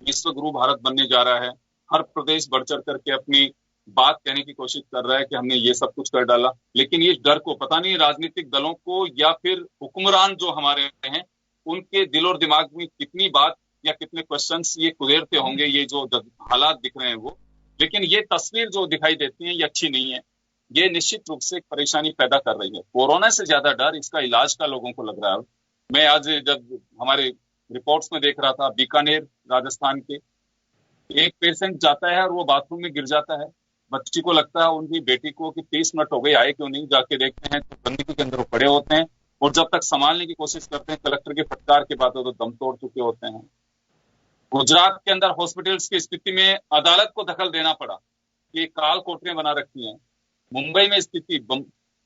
विश्व गुरु भारत बनने जा रहा है, हर प्रदेश बढ़ चढ़ करके अपनी बात कहने की कोशिश कर रहा है कि हमने ये सब कुछ कर डाला, लेकिन ये डर को पता नहीं राजनीतिक दलों को या फिर हुक्मरान जो हमारे हैं उनके दिल और दिमाग में कितनी बात या कितने क्वेश्चंस ये कुदेरते होंगे, ये जो हालात दिख रहे हैं वो। लेकिन ये तस्वीर जो दिखाई देती है ये अच्छी नहीं है, ये निश्चित रूप से एक परेशानी पैदा कर रही है। कोरोना से ज्यादा डर इसका इलाज का लोगों को लग रहा है। मैं आज जब हमारे रिपोर्ट्स में देख रहा था, बीकानेर राजस्थान के एक पेशेंट जाता है और वो बाथरूम में गिर जाता है, बच्ची को लगता है उनकी बेटी को कि 30 मिनट हो गए आए क्यों नहीं, जाके देखते हैं तो गंदगी के अंदर वो पड़े होते हैं, और जब तक संभालने की कोशिश करते हैं कलेक्टर के फटकार के बाद तो दम तोड़ चुके होते हैं। गुजरात के अंदर हॉस्पिटल्स की स्थिति में अदालत को दखल देना पड़ा, ये काल कोठरियां बना रखी हैं। मुंबई में स्थिति,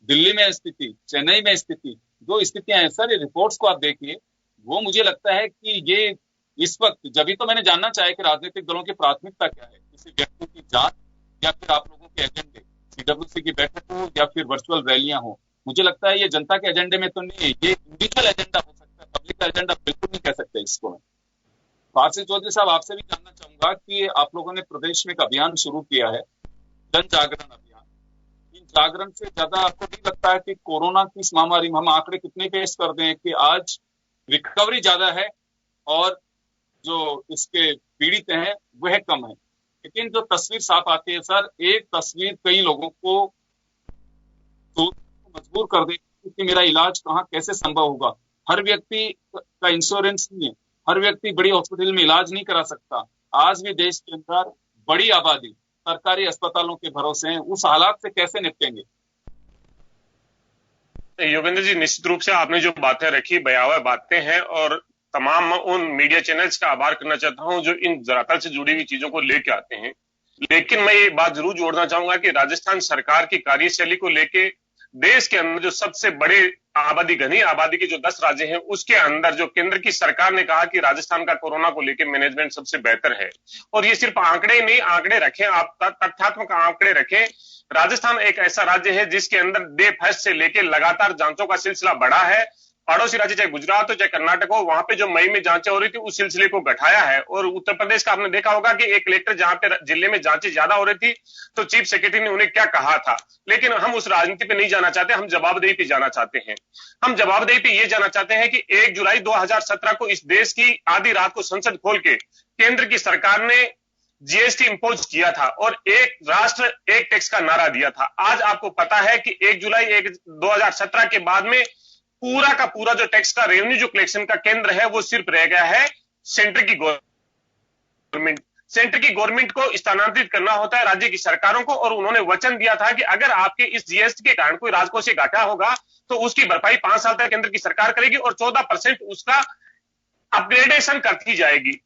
दिल्ली में स्थिति, चेन्नई में स्थिति, जो स्थितियां हैं सर, ये रिपोर्ट्स को आप देखिए, वो मुझे लगता है कि ये इस वक्त, जब तो मैंने जानना चाहे कि राजनीतिक दलों की प्राथमिकता क्या है, किसी व्यक्ति की जांच या फिर आप लोगों के एजेंडे, सीडब्ल्यूसी की बैठक हो या फिर वर्चुअल रैलियां हो। मुझे लगता है ये जनता के एजेंडे में तो नहीं है, ये इंडिविजुअल एजेंडा हो सकता है, पब्लिक का एजेंडा बिल्कुल नहीं कह सकते इसको। पारसी चौधरी साहब, आपसे भी जानना चाहूंगा कि आप लोगों ने प्रदेश में एक अभियान शुरू किया है, जन जागरण अभियान, इन जागरण से ज्यादा आपको नहीं लगता है कि कोरोना की इस महामारी में हम आंकड़े कितने पेश कर दें कि आज रिकवरी ज्यादा है और जो इसके पीड़ित हैं वह कम है? लेकिन जो तस्वीर साफ आती है सर, एक तस्वीर कई लोगों को मजबूर कर देगी कि मेरा इलाज कहाँ कैसे संभव होगा। हर व्यक्ति का इंश्योरेंस नहीं है, हर व्यक्ति बड़ी हॉस्पिटल में इलाज नहीं करा सकता। आज भी देश के अंदर बड़ी आबादी सरकारी अस्पतालों के भरोसे हैं, उस हालात से कैसे निपटेंगे? योगेंद्र जी, निश्चित रूप से आपने जो बातें रखी भयावह बातें हैं, और तमाम उन मीडिया चैनल्स का आभार करना चाहता हूं जो इन धरातल से जुड़ी हुई चीजों को लेके आते हैं। लेकिन मैं ये बात जरूर जोड़ना चाहूंगा कि राजस्थान सरकार की कार्यशैली को लेके देश के अंदर जो सबसे बड़े आबादी, घनी आबादी के जो 10 राज्य हैं, उसके अंदर जो केंद्र की सरकार ने कहा कि राजस्थान का कोरोना को लेकर मैनेजमेंट सबसे बेहतर है, और ये सिर्फ आंकड़े नहीं, आंकड़े रखें आप, तथ्यात्मक आंकड़े रखें। राजस्थान एक ऐसा राज्य है जिसके अंदर डे फर्स्ट से लेकर लगातार जांचों का सिलसिला बढ़ा है। पड़ोसी राज्य चाहे गुजरात हो चाहे कर्नाटक हो, वहां पे जो मई में जांचें हो रही थी उस सिलसिले को घटाया है। और उत्तर प्रदेश का आपने देखा होगा कि एक कलेक्टर जहां पे जिले में जांचें ज्यादा हो रही थी तो चीफ सेक्रेटरी ने उन्हें क्या कहा था। लेकिन हम उस राजनीति पे नहीं जाना चाहते, हम जवाबदेही पे जाना चाहते हैं। हम जवाबदेही पे ये जाना चाहते हैं कि 1 जुलाई 2017 को इस देश की आधी रात को संसद खोल के केंद्र की सरकार ने जीएसटी इंपोज किया था और एक राष्ट्र एक टैक्स का नारा दिया था। आज आपको पता है कि 1 जुलाई 2017 के बाद में पूरा का पूरा जो टैक्स का रेवेन्यू जो कलेक्शन का केंद्र है वो सिर्फ रह गया है सेंटर की गवर्नमेंट। सेंटर की गवर्नमेंट को स्थानांतरित करना होता है राज्य की सरकारों को, और उन्होंने वचन दिया था कि अगर आपके इस जीएसटी के कारण कोई राजकोषीय घाटा होगा तो उसकी भरपाई 5 साल तक केंद्र की सरकार करेगी और 14% उसका अपग्रेडेशन करती जाएगी।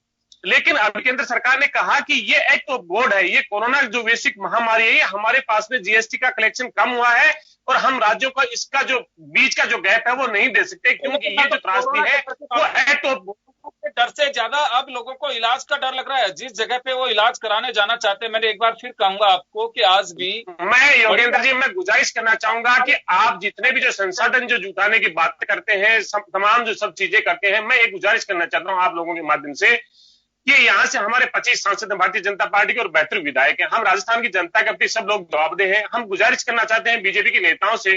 लेकिन अब केंद्र सरकार ने कहा कि ये एक्ट ऑफ गॉड है, ये कोरोना जो वैश्विक महामारी है, ये हमारे पास में जीएसटी का कलेक्शन कम हुआ है और हम राज्यों को इसका जो बीच का जो गैप है वो नहीं दे सकते, क्योंकि ये जो त्रासदी है वो एक्ट ऑफ डर से ज्यादा अब लोगों को इलाज का डर लग रहा है। जिस जगह पे वो इलाज कराने जाना चाहते हैं, मैंने एक बार फिर कहूंगा आपको कि आज भी मैं योगेंद्र जी मैं गुजारिश करना चाहूंगा कि आप जितने भी जो संसाधन जो जुटाने की बात करते हैं, तमाम जो सब चीजें करते हैं, मैं एक गुजारिश करना चाहता हूं आप लोगों के माध्यम से कि यहां से हमारे 25 सांसद भारतीय जनता पार्टी के और बेहतर विधायक हैं। हम राजस्थान की जनता के प्रति सब लोग जवाबदेह हैं। हम गुजारिश करना चाहते हैं बीजेपी के नेताओं से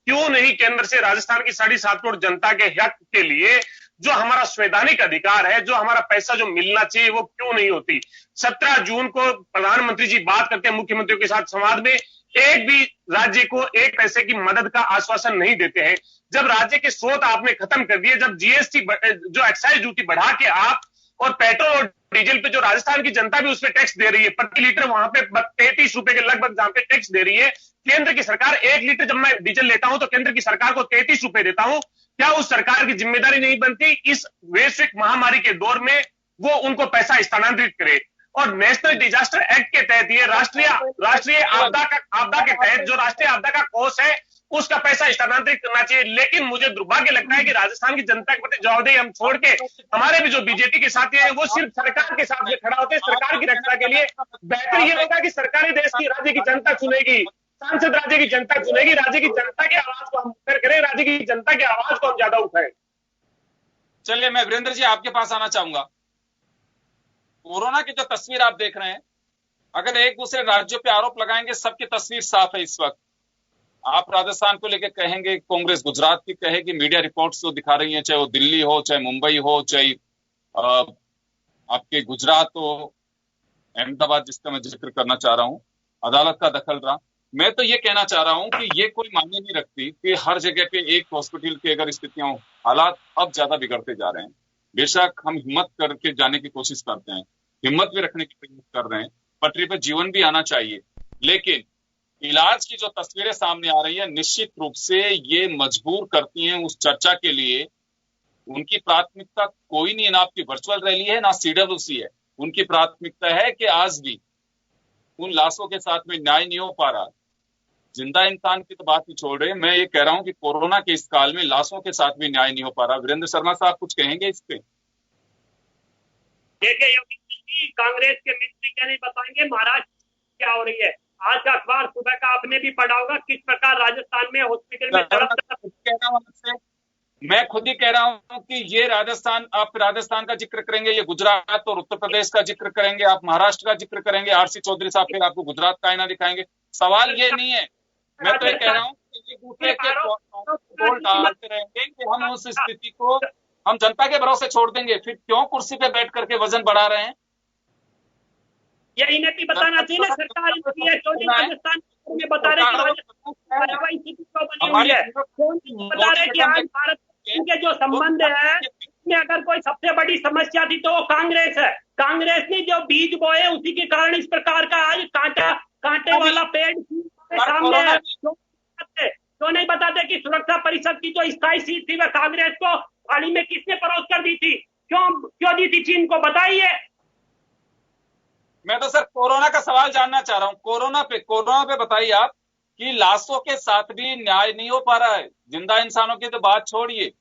क्यों नहीं केंद्र से राजस्थान की 7.5 करोड़ जनता के हक के लिए जो हमारा संवैधानिक अधिकार है, जो हमारा पैसा जो मिलना चाहिए, वो क्यों नहीं होती? 17 जून को प्रधानमंत्री जी बात करते हैं मुख्यमंत्रियों के साथ संवाद में, एक भी राज्य को एक पैसे की मदद का आश्वासन नहीं देते हैं। जब राज्य के स्रोत आपने खत्म कर दिए, जब जीएसटी जो एक्साइज ड्यूटी बढ़ा के आप और पेट्रोल और डीजल पे जो राजस्थान की जनता भी उस पर टैक्स दे रही है, प्रति लीटर वहां पे 33 रुपए के लगभग जहां पे टैक्स दे रही है, केंद्र की सरकार 1 लीटर जब मैं डीजल लेता हूं तो केंद्र की सरकार को 33 रुपए देता हूं। क्या उस सरकार की जिम्मेदारी नहीं बनती इस वैश्विक महामारी के दौर में वो उनको पैसा स्थानांतरित करे? और नेशनल डिजास्टर एक्ट के तहत ये राष्ट्रीय आपदा के तहत जो राष्ट्रीय आपदा का कोष है उसका पैसा स्थानांतरित करना चाहिए। लेकिन मुझे दुर्भाग्य लगता है कि राजस्थान की जनता के प्रति जवाबदेही हम छोड़ के हमारे भी जो बीजेपी के साथी हैं वो सिर्फ सरकार के साथ खड़ा होते हैं। सरकार की रक्षा के लिए बेहतर ये होगा कि सरकारी देश की राज्य की जनता चुनेगी, सांसद राज्य की जनता चुनेगी, राज्य की जनता की आवाज को हम करें, राज्य की जनता की आवाज को हम ज्यादा उठाएं। चलिए, मैं वीरेंद्र जी आपके पास आना चाहूंगा। कोरोना की जो तस्वीर आप देख रहे हैं, अगर एक दूसरे राज्यों पे आरोप लगाएंगे, सबकी तस्वीर साफ है। इस वक्त आप राजस्थान को लेकर कहेंगे, कांग्रेस गुजरात की कहेगी, मीडिया रिपोर्ट्स जो दिखा रही हैं, चाहे वो दिल्ली हो, चाहे मुंबई हो, चाहे आपके गुजरात हो, अहमदाबाद जिसका मैं जिक्र करना चाह रहा हूं, अदालत का दखल रहा। मैं तो ये कहना चाह रहा हूं कि ये कोई मायने नहीं रखती कि हर जगह पे एक हॉस्पिटल की अगर स्थितियां, हालात अब ज्यादा बिगड़ते जा रहे हैं। बेशक हम हिम्मत करके जाने की कोशिश करते हैं, हिम्मत भी रखने की प्रयास कर रहे हैं, पटरी पर जीवन भी आना चाहिए, लेकिन इलाज की जो तस्वीरें सामने आ रही है निश्चित रूप से ये मजबूर करती हैं उस चर्चा के लिए। उनकी प्राथमिकता कोई नहीं, ना आपकी वर्चुअल रैली है ना सीडब्ल्यूसी है। उनकी प्राथमिकता है कि आज भी उन लाशों के साथ में न्याय नहीं हो पा रहा। जिंदा इंसान की तो बात ही छोड़ रहे, मैं ये कह रहा हूं कि कोरोना के इस काल में लाशों के साथ भी न्याय नहीं हो पा रहा। वीरेंद्र शर्मा साहब कुछ कहेंगे इस पे? देखिए योगी, कांग्रेस के मित्र क्या नहीं बताएंगे महाराष्ट्र क्या हो रही है। आज का अखबार सुबह का आपने भी पढ़ा होगा किस प्रकार राजस्थान में हॉस्पिटल में मैं खुद ही कह रहा हूं कि ये राजस्थान, आप राजस्थान का जिक्र करेंगे, ये गुजरात और उत्तर प्रदेश का जिक्र करेंगे, आप महाराष्ट्र का जिक्र करेंगे, आरसी चौधरी साहब फिर आपको गुजरात का आईना दिखाएंगे। सवाल ये नहीं है, मैं तो ये कह रहा हूँ कि एक दूसरे के बोल डालते रहेंगे कि हम उस स्थिति को हम जनता के भरोसे छोड़ देंगे, फिर क्यों कुर्सी पे बैठ करके वजन बढ़ा रहे हैं? ये इन्हें भी बताना चाहिए ना, सरकार राजस्थान में बता रहे कि आज भारत के जो संबंध है इसमें अगर कोई सबसे बड़ी समस्या थी तो वो कांग्रेस है। कांग्रेस ने जो बीज बोए उसी के कारण इस प्रकार का आज कांटे वाला पेड़ सामने है। तो नहीं बताते कि सुरक्षा परिषद की जो स्थायी सीट थी वह कांग्रेस को हाल ही में किसने परोस कर दी थी? क्यों दी थी? चीन को बताइए। मैं तो सर कोरोना का सवाल जानना चाह रहा हूं। कोरोना पे बताइए आप कि लाशों के साथ भी न्याय नहीं हो पा रहा है। जिंदा इंसानों की तो बात छोड़िए।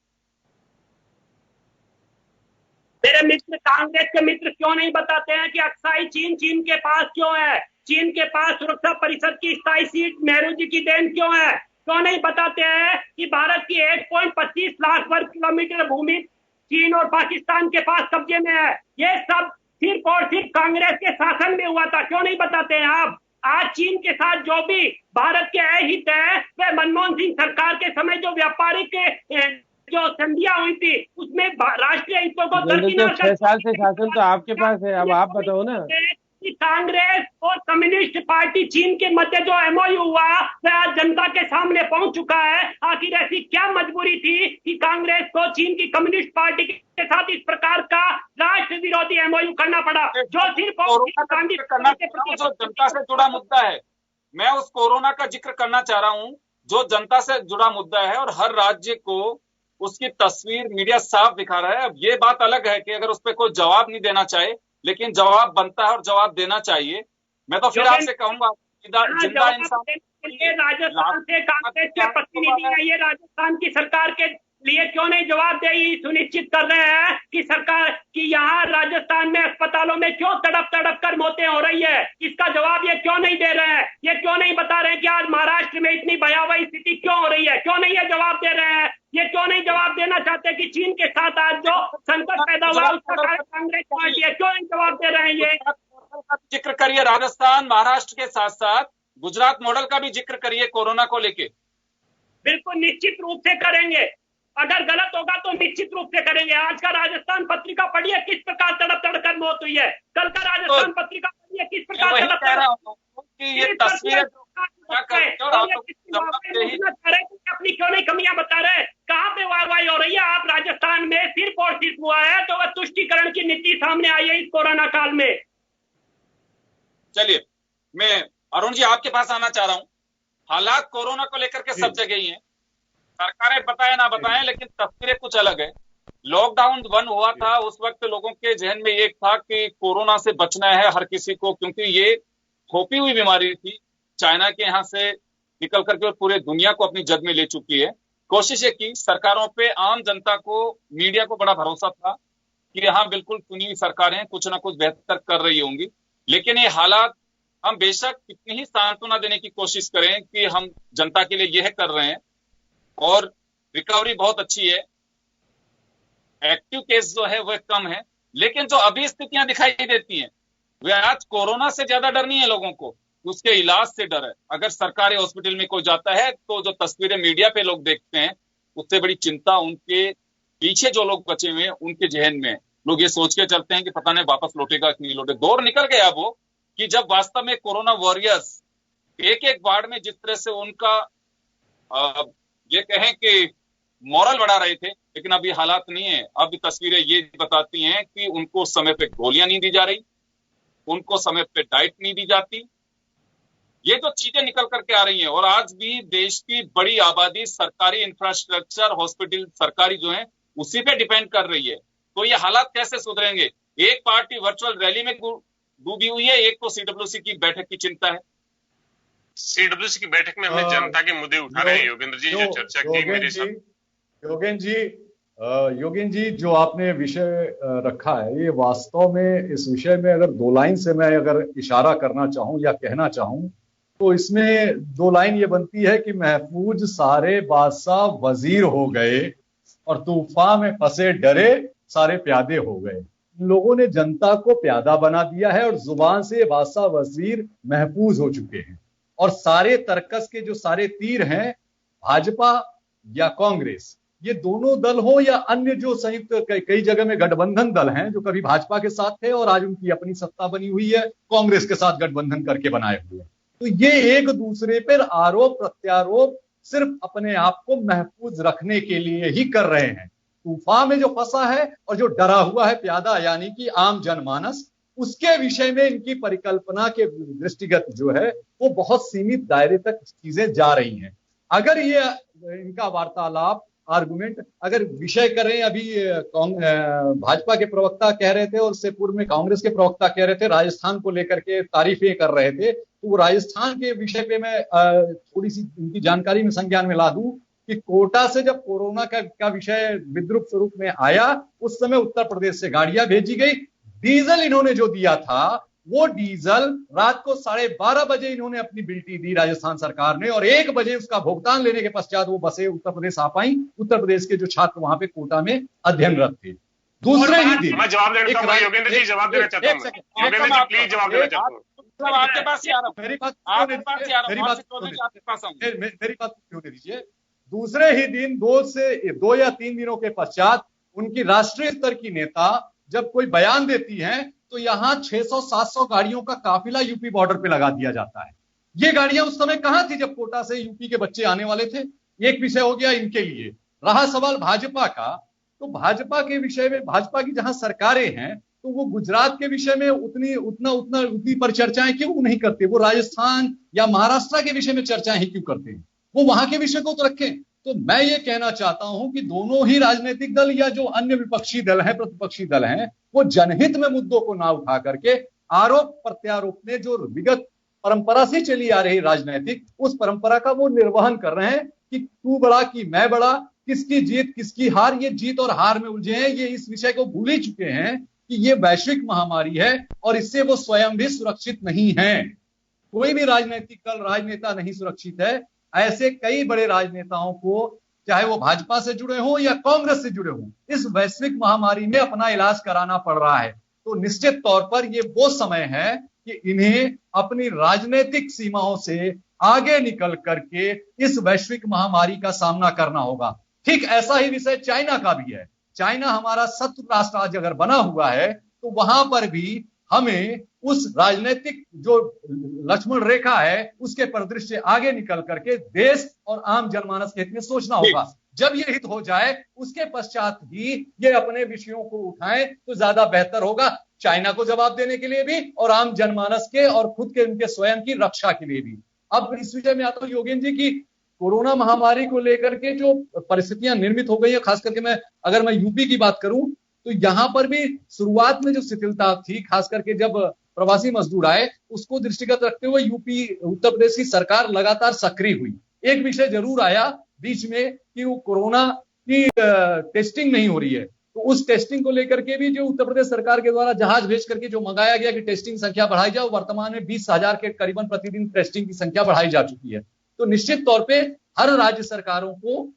मेरे मित्र, कांग्रेस के मित्र क्यों नहीं बताते हैं कि अक्साई चीन के पास क्यों है? चीन के पास सुरक्षा परिषद की स्थायी सीट नेहरू जी की देन क्यों है? क्यों नहीं बताते हैं कि भारत की 1.25 लाख वर्ग किलोमीटर भूमि चीन और पाकिस्तान के पास कब्जे में है? ये सब सिर्फ और सिर्फ कांग्रेस के शासन में हुआ था। क्यों नहीं बताते हैं आप? आज चीन के साथ जो भी भारत के अहित है वह मनमोहन सिंह सरकार के समय जो व्यापारिक जो संधियां हुई थी उसमें राष्ट्रीय हितों को दरकिनार 6 साल से शासन तो आपके पास है, अब आप बताओ ना। कांग्रेस और कम्युनिस्ट पार्टी चीन के मध्य जो एमओयू हुआ वह आज जनता के सामने पहुंच चुका है। आखिर ऐसी क्या मजबूरी थी कि कांग्रेस को चीन की कम्युनिस्ट पार्टी के साथ इस प्रकार का राष्ट्र विरोधी एमओयू करना पड़ा? जो सिर्फ जो जनता से जुड़ा मुद्दा है, मैं उस कोरोना का जिक्र करना चाह रहा हूं जो जनता से जुड़ा मुद्दा है और हर राज्य को उसकी तस्वीर मीडिया साफ दिखा रहा है। अब ये बात अलग है कि अगर उस पर कोई जवाब नहीं देना चाहे, लेकिन जवाब बनता है और जवाब देना चाहिए। मैं तो फिर आपसे कहूंगा जिंदा इंसान राजस्थान से कांग्रेस के प्रतिनिधि है, ये राजस्थान की सरकार के लिए क्यों नहीं जवाबदेही सुनिश्चित कर रहे हैं कि सरकार की यहाँ राजस्थान में अस्पतालों में क्यों तड़प कर मौतें हो रही है? इसका जवाब ये क्यों नहीं दे रहे हैं? ये क्यों नहीं बता रहे हैं कि आज महाराष्ट्र में इतनी भयावह स्थिति क्यों हो रही है? क्यों नहीं ये जवाब दे रहे हैं? ये क्यों नहीं जवाब देना चाहते कि चीन के साथ आज जो संकट पैदा हुआ उसका कारण कांग्रेस पार्टी है? क्यों नहीं जवाब दे रहे हैं? ये जिक्र करिए राजस्थान महाराष्ट्र के साथ साथ गुजरात मॉडल का भी जिक्र करिए कोरोना को लेके। बिल्कुल निश्चित रूप से करेंगे। अगर गलत होगा तो निश्चित रूप से करेंगे। आज का राजस्थान पत्रिका पढ़िए, किस प्रकार तड़प तड़प कर मौत हुई है। कल का राजस्थान पत्रिका पढ़िए, किस प्रकार तड़प ये तस्वीर अपनी क्यों नहीं कमियां बता रहे, कहां पे वाहवाही हो रही है। आप राजस्थान में सिर्फ और सिर्फ हुआ है तो वह तुष्टीकरण की नीति सामने आई है इस कोरोना काल में। चलिए, मैं अरुण जी आपके पास आना चाह रहा हूं। हालात कोरोना को लेकर के सब जगह ही हैं, सरकारें बताए ना बताएं, लेकिन तस्वीरें कुछ अलग है। लॉकडाउन 1 हुआ था, उस वक्त लोगों के जहन में एक था कि कोरोना से बचना है हर किसी को, क्योंकि ये थोपी हुई बीमारी थी, चाइना के यहाँ से निकल करके और पूरे दुनिया को अपनी जद में ले चुकी है। कोशिश ये की सरकारों पे, आम जनता को, मीडिया को बड़ा भरोसा था कि हाँ बिल्कुल चुनी हुई सरकारें कुछ ना कुछ बेहतर कर रही होंगी। लेकिन ये हालात, हम बेशक कितनी ही सांत्वना देने की कोशिश करें कि हम जनता के लिए यह कर रहे हैं और रिकवरी बहुत अच्छी है, एक्टिव केस जो है वह कम है, लेकिन जो अभी स्थितियां दिखाई देती हैं वे आज कोरोना से ज्यादा डर नहीं है लोगों को, उसके इलाज से डर है। अगर सरकारी हॉस्पिटल में कोई जाता है तो जो तस्वीरें मीडिया पे लोग देखते हैं उससे बड़ी चिंता उनके पीछे जो लोग बचे हुए हैं उनके जहन में। लोग ये सोच के चलते हैं कि पता नहीं वापस लौटेगा कि नहीं लौटे। दौर निकल गया वो कि जब वास्तव में कोरोना वॉरियर्स एक एक वार्ड में जिस तरह से उनका ये कहें कि मॉरल बढ़ा रहे थे, लेकिन अभी हालात नहीं है। अब तस्वीरें ये बताती हैं कि उनको समय पे गोलियां नहीं दी जा रही, उनको समय पे डाइट नहीं दी जाती। ये तो चीजें निकल करके आ रही हैं और आज भी देश की बड़ी आबादी सरकारी इंफ्रास्ट्रक्चर, हॉस्पिटल सरकारी जो है उसी पे डिपेंड कर रही है। तो ये हालात कैसे सुधरेंगे? एक पार्टी वर्चुअल रैली में डूबी हुई है, एक तो सीडब्ल्यूसी की बैठक की चिंता है। सीडब्ल्यूसी की बैठक में हमने जनता के मुद्दे उठा रहे हैं योगेंद्र जी, जो चर्चा की मेरे साथ। योगेंद्र जी जो आपने विषय रखा है, ये वास्तव में इस विषय में अगर 2 लाइन से मैं अगर इशारा करना चाहूं या कहना चाहूं तो इसमें 2 लाइन ये बनती है कि महफूज सारे बादशाह वजीर हो गए और तूफान में फंसे डरे सारे प्यादे हो गए। लोगों ने जनता को प्यादा बना दिया है और जुबान से बादशाह वजीर महफूज हो चुके हैं और सारे तर्कस के जो सारे तीर हैं, भाजपा या कांग्रेस, ये दोनों दल हो या अन्य जो संयुक्त कई जगह में गठबंधन दल हैं जो कभी भाजपा के साथ थे और आज उनकी अपनी सत्ता बनी हुई है, कांग्रेस के साथ गठबंधन करके बनाए हुए हैं, तो ये एक दूसरे पर आरोप प्रत्यारोप सिर्फ अपने आप को महफूज रखने के लिए ही कर रहे हैं। तूफान में जो फंसा है और जो डरा हुआ है प्यादा यानी कि आम जनमानस, उसके विषय में इनकी परिकल्पना के दृष्टिगत जो है वो बहुत सीमित दायरे तक चीजें जा रही हैं। अगर ये इनका वार्तालाप आर्गुमेंट अगर विषय करें, अभी भाजपा के प्रवक्ता कह रहे थे और उससे पूर्व में कांग्रेस के प्रवक्ता कह रहे थे, राजस्थान को लेकर के तारीफें कर रहे थे, तो राजस्थान के विषय पे मैं थोड़ी सी इनकी जानकारी में संज्ञान में ला दूं कि कोटा से जब कोरोना का विषय विद्रुप स्वरूप में आया उस समय उत्तर प्रदेश से गाड़ियां भेजी गई। डीजल इन्होंने जो दिया था वो डीजल रात को 12:30 बजे इन्होंने अपनी बिल्टी दी राजस्थान सरकार ने और 1 बजे उसका भुगतान लेने के पश्चात वो बसें उत्तर प्रदेश आ पाई। उत्तर प्रदेश के जो छात्र वहां पे कोटा में अध्ययनरत थे। दूसरे ही दिन मैं जवाब देना चाहता हूं, योगेंद्र जी जवाब देना चाहता हूं, योगेंद्र जी प्लीज जवाब देना चाहता हूं। आपके पास ही आ रहा हूं, मेरी बात होने दीजिए। दूसरे ही दिन 2 या 3 दिनों के पश्चात उनकी राष्ट्रीय स्तर की नेता जब कोई बयान देती हैं तो यहां 600-700 गाड़ियों का काफिला यूपी बॉर्डर पे लगा दिया जाता है। ये गाड़ियां उस समय कहां थी जब कोटा से यूपी के बच्चे आने वाले थे? एक विषय हो गया इनके लिए। रहा सवाल भाजपा का, तो भाजपा के विषय में भाजपा की जहां सरकारें हैं तो वो गुजरात के विषय में उतनी पर चर्चाएं क्यों नहीं करते? वो राजस्थान या महाराष्ट्र के विषय में चर्चाएं ही क्यों करते हैं? वो वहां के विषय को तो रखें। तो मैं ये कहना चाहता हूं कि दोनों ही राजनीतिक दल या जो अन्य विपक्षी दल हैं, प्रतिपक्षी दल हैं, वो जनहित में मुद्दों को ना उठा करके आरोप प्रत्यारोप में जो विगत परंपरा से चली आ रही राजनीतिक, उस परंपरा का वो निर्वहन कर रहे हैं कि तू बड़ा कि मैं बड़ा, किसकी जीत किसकी हार। ये जीत और हार में उलझे हैं, ये इस विषय को भूल ही चुके हैं कि ये वैश्विक महामारी है और इससे वो स्वयं भी सुरक्षित नहीं है। कोई भी राजनीतिक दल, राजनेता नहीं सुरक्षित है। ऐसे कई बड़े राजनेताओं को, चाहे वो भाजपा से जुड़े हों या कांग्रेस से जुड़े हों, इस वैश्विक महामारी में अपना इलाज कराना पड़ रहा है। तो निश्चित तौर पर ये वो समय है कि इन्हें अपनी राजनीतिक सीमाओं से आगे निकल करके इस वैश्विक महामारी का सामना करना होगा। ठीक ऐसा ही विषय चाइना का भी है। चाइना हमारा शत्रु राष्ट्र आज अगर बना हुआ है तो वहां पर भी हमें उस राजनीतिक जो लक्ष्मण रेखा है उसके परिदृश्य आगे निकल करके देश और आम जनमानस के हित में सोचना होगा। जब ये हित हो जाए उसके पश्चात ही ये अपने विषयों को उठाएं तो ज्यादा बेहतर होगा, चाइना को जवाब देने के लिए भी और आम जनमानस के और खुद के उनके स्वयं की रक्षा के लिए भी। अब इस विषय में आता हूं योगेंद्र जी की कोरोना महामारी को लेकर के जो परिस्थितियां निर्मित हो गई है, खास करके अगर मैं यूपी की बात करूं तो यहां पर भी शुरुआत में जो शिथिलता थी, खास करके जब प्रवासी मजदूर आए, उसको दृष्टिगत रखते हुए यूपी उत्तर प्रदेश की सरकार लगातार सक्रिय हुई। एक विषय जरूर आया बीच में कि वो कोरोना की टेस्टिंग नहीं हो रही है, तो उस टेस्टिंग को लेकर के भी जो उत्तर प्रदेश सरकार के द्वारा जहाज भेज करके जो मंगाया गया कि टेस्टिंग संख्या बढ़ाई जाए, वर्तमान में 20,000 के करीबन प्रतिदिन टेस्टिंग की संख्या बढ़ाई जा चुकी है। तो निश्चित तौर पे हर राज्य सरकारों को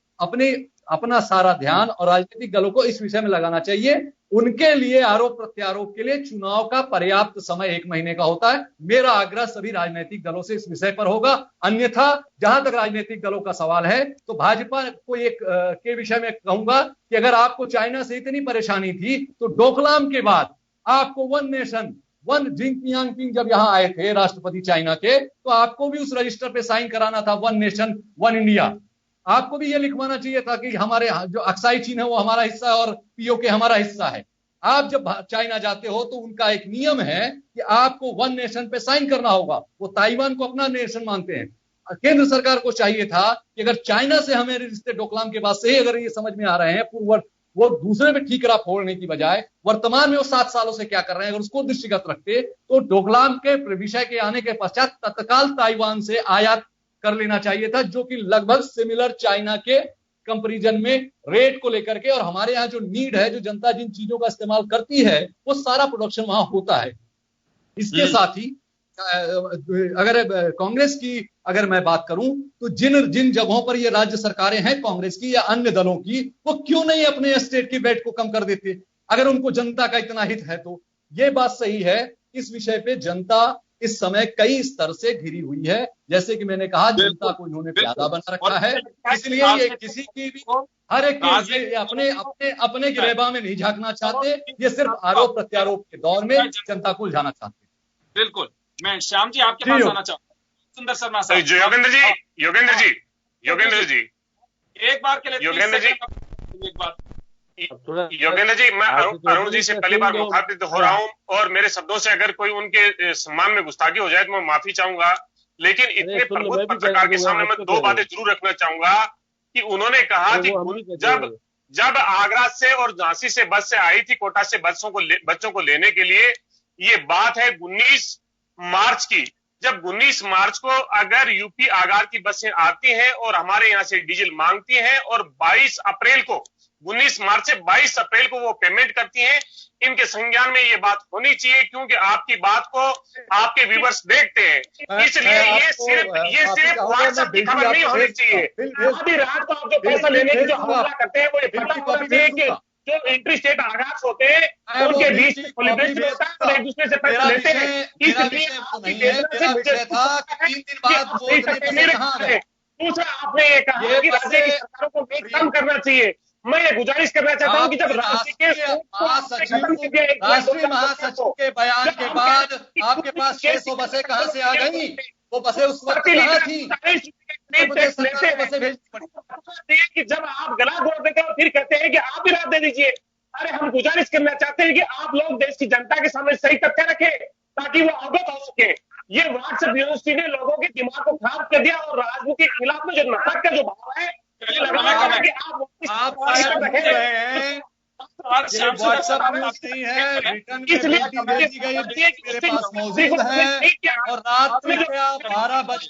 अपना सारा ध्यान और राजनीतिक दलों को इस विषय में लगाना चाहिए। उनके लिए आरोप प्रत्यारोप के लिए चुनाव का पर्याप्त समय 1 महीने का होता है। मेरा आग्रह सभी राजनीतिक दलों से इस विषय पर होगा। अन्यथा जहां तक राजनीतिक दलों का सवाल है तो भाजपा को एक के विषय में कहूंगा कि अगर आपको चाइना से इतनी परेशानी थी तो डोकलाम के बाद आपको वन नेशन वन जिनपिंग जब यहां आए थे राष्ट्रपति चाइना के, तो आपको भी उस रजिस्टर पे साइन कराना था, वन नेशन वन इंडिया। आपको भी ये लिखवाना चाहिए था कि हमारे जो अक्साई चीन है वो हमारा हिस्सा है और पीओके हमारा हिस्सा है। आप जब चाइना जाते हो तो उनका एक नियम है कि आपको वन नेशन पे साइन करना होगा। वो ताइवान को अपना नेशन मानते हैं। केंद्र सरकार को चाहिए था कि अगर चाइना से हमें रिश्ते डोकलाम के बाद से ही अगर ये समझ में आ रहे हैं पूर्व वो दूसरे पे ठीकरा फोड़ने की बजाय वर्तमान में वो 7 सालों से क्या कर रहे हैं, अगर उसको दृष्टिगत रखते तो डोकलाम के विषय के आने के पश्चात तत्काल ताइवान से आयात कर लेना चाहिए था, जो कि लगभग सिमिलर चाइना के कंपैरिजन में रेट को लेकर के, और हमारे यहाँ जो नीड है, जो जनता जिन चीजों का इस्तेमाल करती है वो सारा प्रोडक्शन वहां होता है। इसके साथ ही अगर कांग्रेस की अगर मैं बात करूं तो जिन जगहों पर ये राज्य सरकारें हैं कांग्रेस की या अन्य दलों की, वो क्यों नहीं अपने स्टेट की बेट को कम कर देते अगर उनको जनता का इतना हित है तो। ये बात सही है, इस विषय पे जनता इस समय कई स्तर से घिरी हुई है। जैसे कि मैंने कहा जनता को इन्होंने प्यादा बना रखा है, इसलिए ये किसी की भी हर एक अपने गिरेबा में नहीं झांकना चाहते, ये सिर्फ आरोप प्रत्यारोप के दौर में जनता को उलझाना चाहते। बिल्कुल, मैं श्याम जी आपके पास आना चाहूंगा। सुंदर शर्मा साहब, योगेंद्र जी एक बार के लिए योगेंद्र जी एक बात योगेंद्र जी, मैं अरुण जी से पहली बार मुखातिब हो रहा हूं और मेरे शब्दों से अगर कोई उनके सम्मान में गुस्ताखी हो जाए तो मैं माफी चाहूंगा, लेकिन इतने प्रबुद्ध पत्रकार के सामने मैं 2 बातें जरूर रखना चाहूंगा कि उन्होंने कहा कि जब आगरा से और झांसी से बस से आई थी कोटा से बच्चों को लेने के लिए, ये बात है 19 मार्च की। जब 19 मार्च को अगर यूपी आगार की बसें आती हैं और हमारे यहां से डीजल मांगती हैं और 19 मार्च से 22 अप्रैल को वो पेमेंट करती हैं, इनके संज्ञान में ये बात होनी चाहिए, क्योंकि आपकी बात को आपके व्यूअर्स देखते हैं। इसलिए ये सिर्फ व्हाट्सएप की खबर नहीं होनी चाहिए। आधी रात को आप जो पैसा लेने की जो हमला करते हैं वो पता होना चाहिए कि जो एंट्री स्टेट आगाज होते हैं उनके बीच में कोलिब्रेशन होता है और एक दूसरे से पैसे लेते हैं। इसलिए दूसरा आपने ये कहा कि राज्य की सरकारों को कम करना चाहिए। मैं ये गुजारिश करना चाहता हूं कि जब राष्ट्रीय महासचिव के बयान के बाद आपके पास 600 बसें कहां से आ गई? वो बसें उस वक्त कहां थी? कि जब आप गला घोट देते हो फिर कहते हैं कि आप भी रात दे दीजिए। अरे हम गुजारिश करना चाहते हैं कि आप लोग देश की जनता के सामने सही तथ्य रखें ताकि वो अवगत हो सके। ये व्हाट्सएप यूनिवर्सिटी ने लोगों के दिमाग को खराब कर दिया और राजनीति के खिलाफ में जो नफरत का जो भाव है व्हाट्सएप नहीं है, रिटर्न भेजी गई मेरे पास मौजूद है और रात में 12:37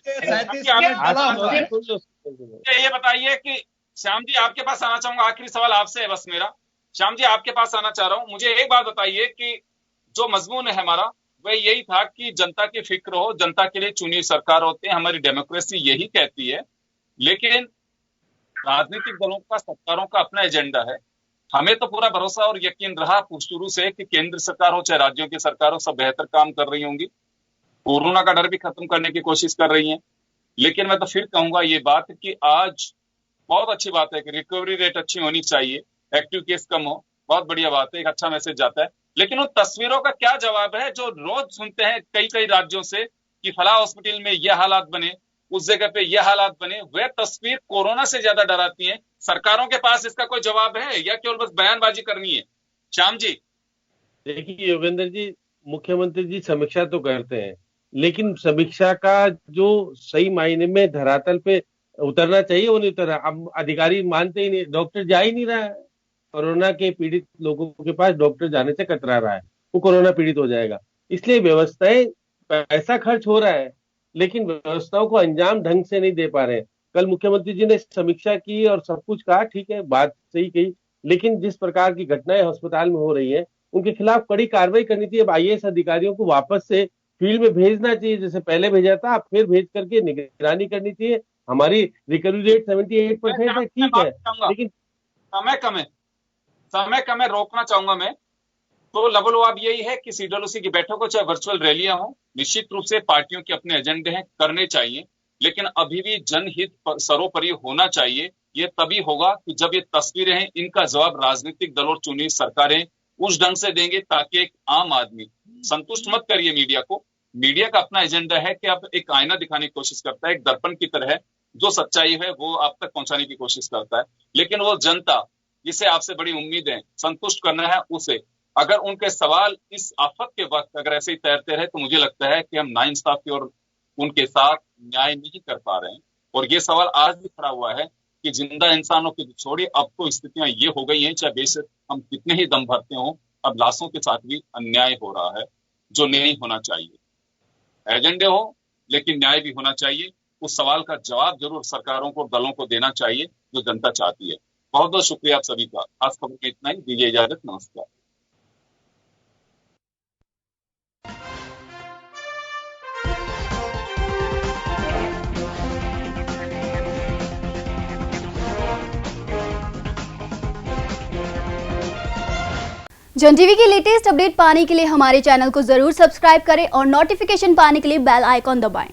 ये बताइए कि श्याम जी आपके पास आना चाहूंगा, आखिरी सवाल आपसे है बस मेरा। श्याम जी आपके पास आना चाह रहा हूं, मुझे एक बात बताइए कि जो मजमून है हमारा वह यही था कि जनता की फिक्र हो, जनता के लिए चुनी सरकार होते हैं, हमारी डेमोक्रेसी यही कहती है। लेकिन राजनीतिक दलों का, सरकारों का अपना एजेंडा है। हमें तो पूरा भरोसा और यकीन रहा शुरू से कि केंद्र सरकार हो चाहे राज्यों की सरकार हो, सब बेहतर काम कर रही होंगी, कोरोना का डर भी खत्म करने की कोशिश कर रही हैं। लेकिन मैं तो फिर कहूंगा ये बात कि आज बहुत अच्छी बात है कि रिकवरी रेट अच्छी होनी चाहिए, एक्टिव केस कम हो, बहुत बढ़िया बात है, एक अच्छा मैसेज जाता है। लेकिन उन तस्वीरों का क्या जवाब है जो रोज सुनते हैं कई कई राज्यों से कि फला हॉस्पिटल में यह हालात बने, उस जगह पे यह हालात बने। वह तस्वीर कोरोना से ज्यादा डराती है। सरकारों के पास इसका कोई जवाब है या केवल बस बयानबाजी करनी है? श्याम जी। देखिए योगेंद्र जी, मुख्यमंत्री जी समीक्षा तो करते हैं, लेकिन समीक्षा का जो सही मायने में धरातल पे उतरना चाहिए वो नहीं उतर रहा। अब अधिकारी मानते ही नहीं, डॉक्टर जा ही नहीं रहा है। कोरोना के पीड़ित लोगों के पास डॉक्टर जाने से कतरा रहा है, वो कोरोना पीड़ित हो जाएगा। इसलिए व्यवस्थाएं, पैसा खर्च हो रहा है लेकिन व्यवस्थाओं को अंजाम ढंग से नहीं दे पा रहे हैं। कल मुख्यमंत्री जी ने समीक्षा की और सब कुछ कहा, ठीक है, बात सही कही, लेकिन जिस प्रकार की घटनाएं अस्पताल में हो रही है उनके खिलाफ कड़ी कार्रवाई करनी चाहिए। अब IAS अधिकारियों को वापस से फील्ड में भेजना चाहिए, जैसे पहले भेजा था, फिर भेज करके निगरानी करनी चाहिए। हमारी रिकवरी रेट 78% है, ठीक है, लेकिन समय कम है, रोकना चाहूंगा मैं। तो लबोलवाब यही है कि CWC की बैठकों चाहे वर्चुअल रैलियां हो, निश्चित रूप से पार्टियों के अपने एजेंडे हैं, करने चाहिए, लेकिन अभी भी जनहित सर्वोपरि होना चाहिए। ये तभी होगा कि जब ये तस्वीरें हैं इनका जवाब राजनीतिक दल और चुनी सरकारें उस ढंग से देंगे ताकि एक आम आदमी, संतुष्ट मत करिए मीडिया को। मीडिया का अपना एजेंडा है कि अब एक आईना दिखाने की कोशिश करता है, एक दर्पण की तरह जो सच्चाई है वो आप तक पहुंचाने की कोशिश करता है, लेकिन वो जनता जिसे आपसे बड़ी उम्मीदें संतुष्ट करना है उसे, अगर उनके सवाल इस आफत के वक्त अगर ऐसे ही तैरते रहे तो मुझे लगता है कि हम नाइंसाफी और उनके साथ न्याय नहीं कर पा रहे हैं। और ये सवाल आज भी खड़ा हुआ है कि जिंदा इंसानों की छोड़ी अब तो स्थितियां ये हो गई हैं, चाहे बेशक हम कितने ही दम भरते हों, अब लाशों के साथ भी अन्याय हो रहा है जो नहीं होना चाहिए। एजेंडे हो लेकिन न्याय भी होना चाहिए। उस सवाल का जवाब जरूर सरकारों को, दलों को देना चाहिए जो जनता चाहती है। बहुत बहुत शुक्रिया आप सभी का। खास खबर में इतना ही, दीजिए इजाजत, नमस्कार। जन टीवी की लेटेस्ट अपडेट पाने के लिए हमारे चैनल को जरूर सब्सक्राइब करें और नोटिफिकेशन पाने के लिए बेल आइकॉन दबाएं।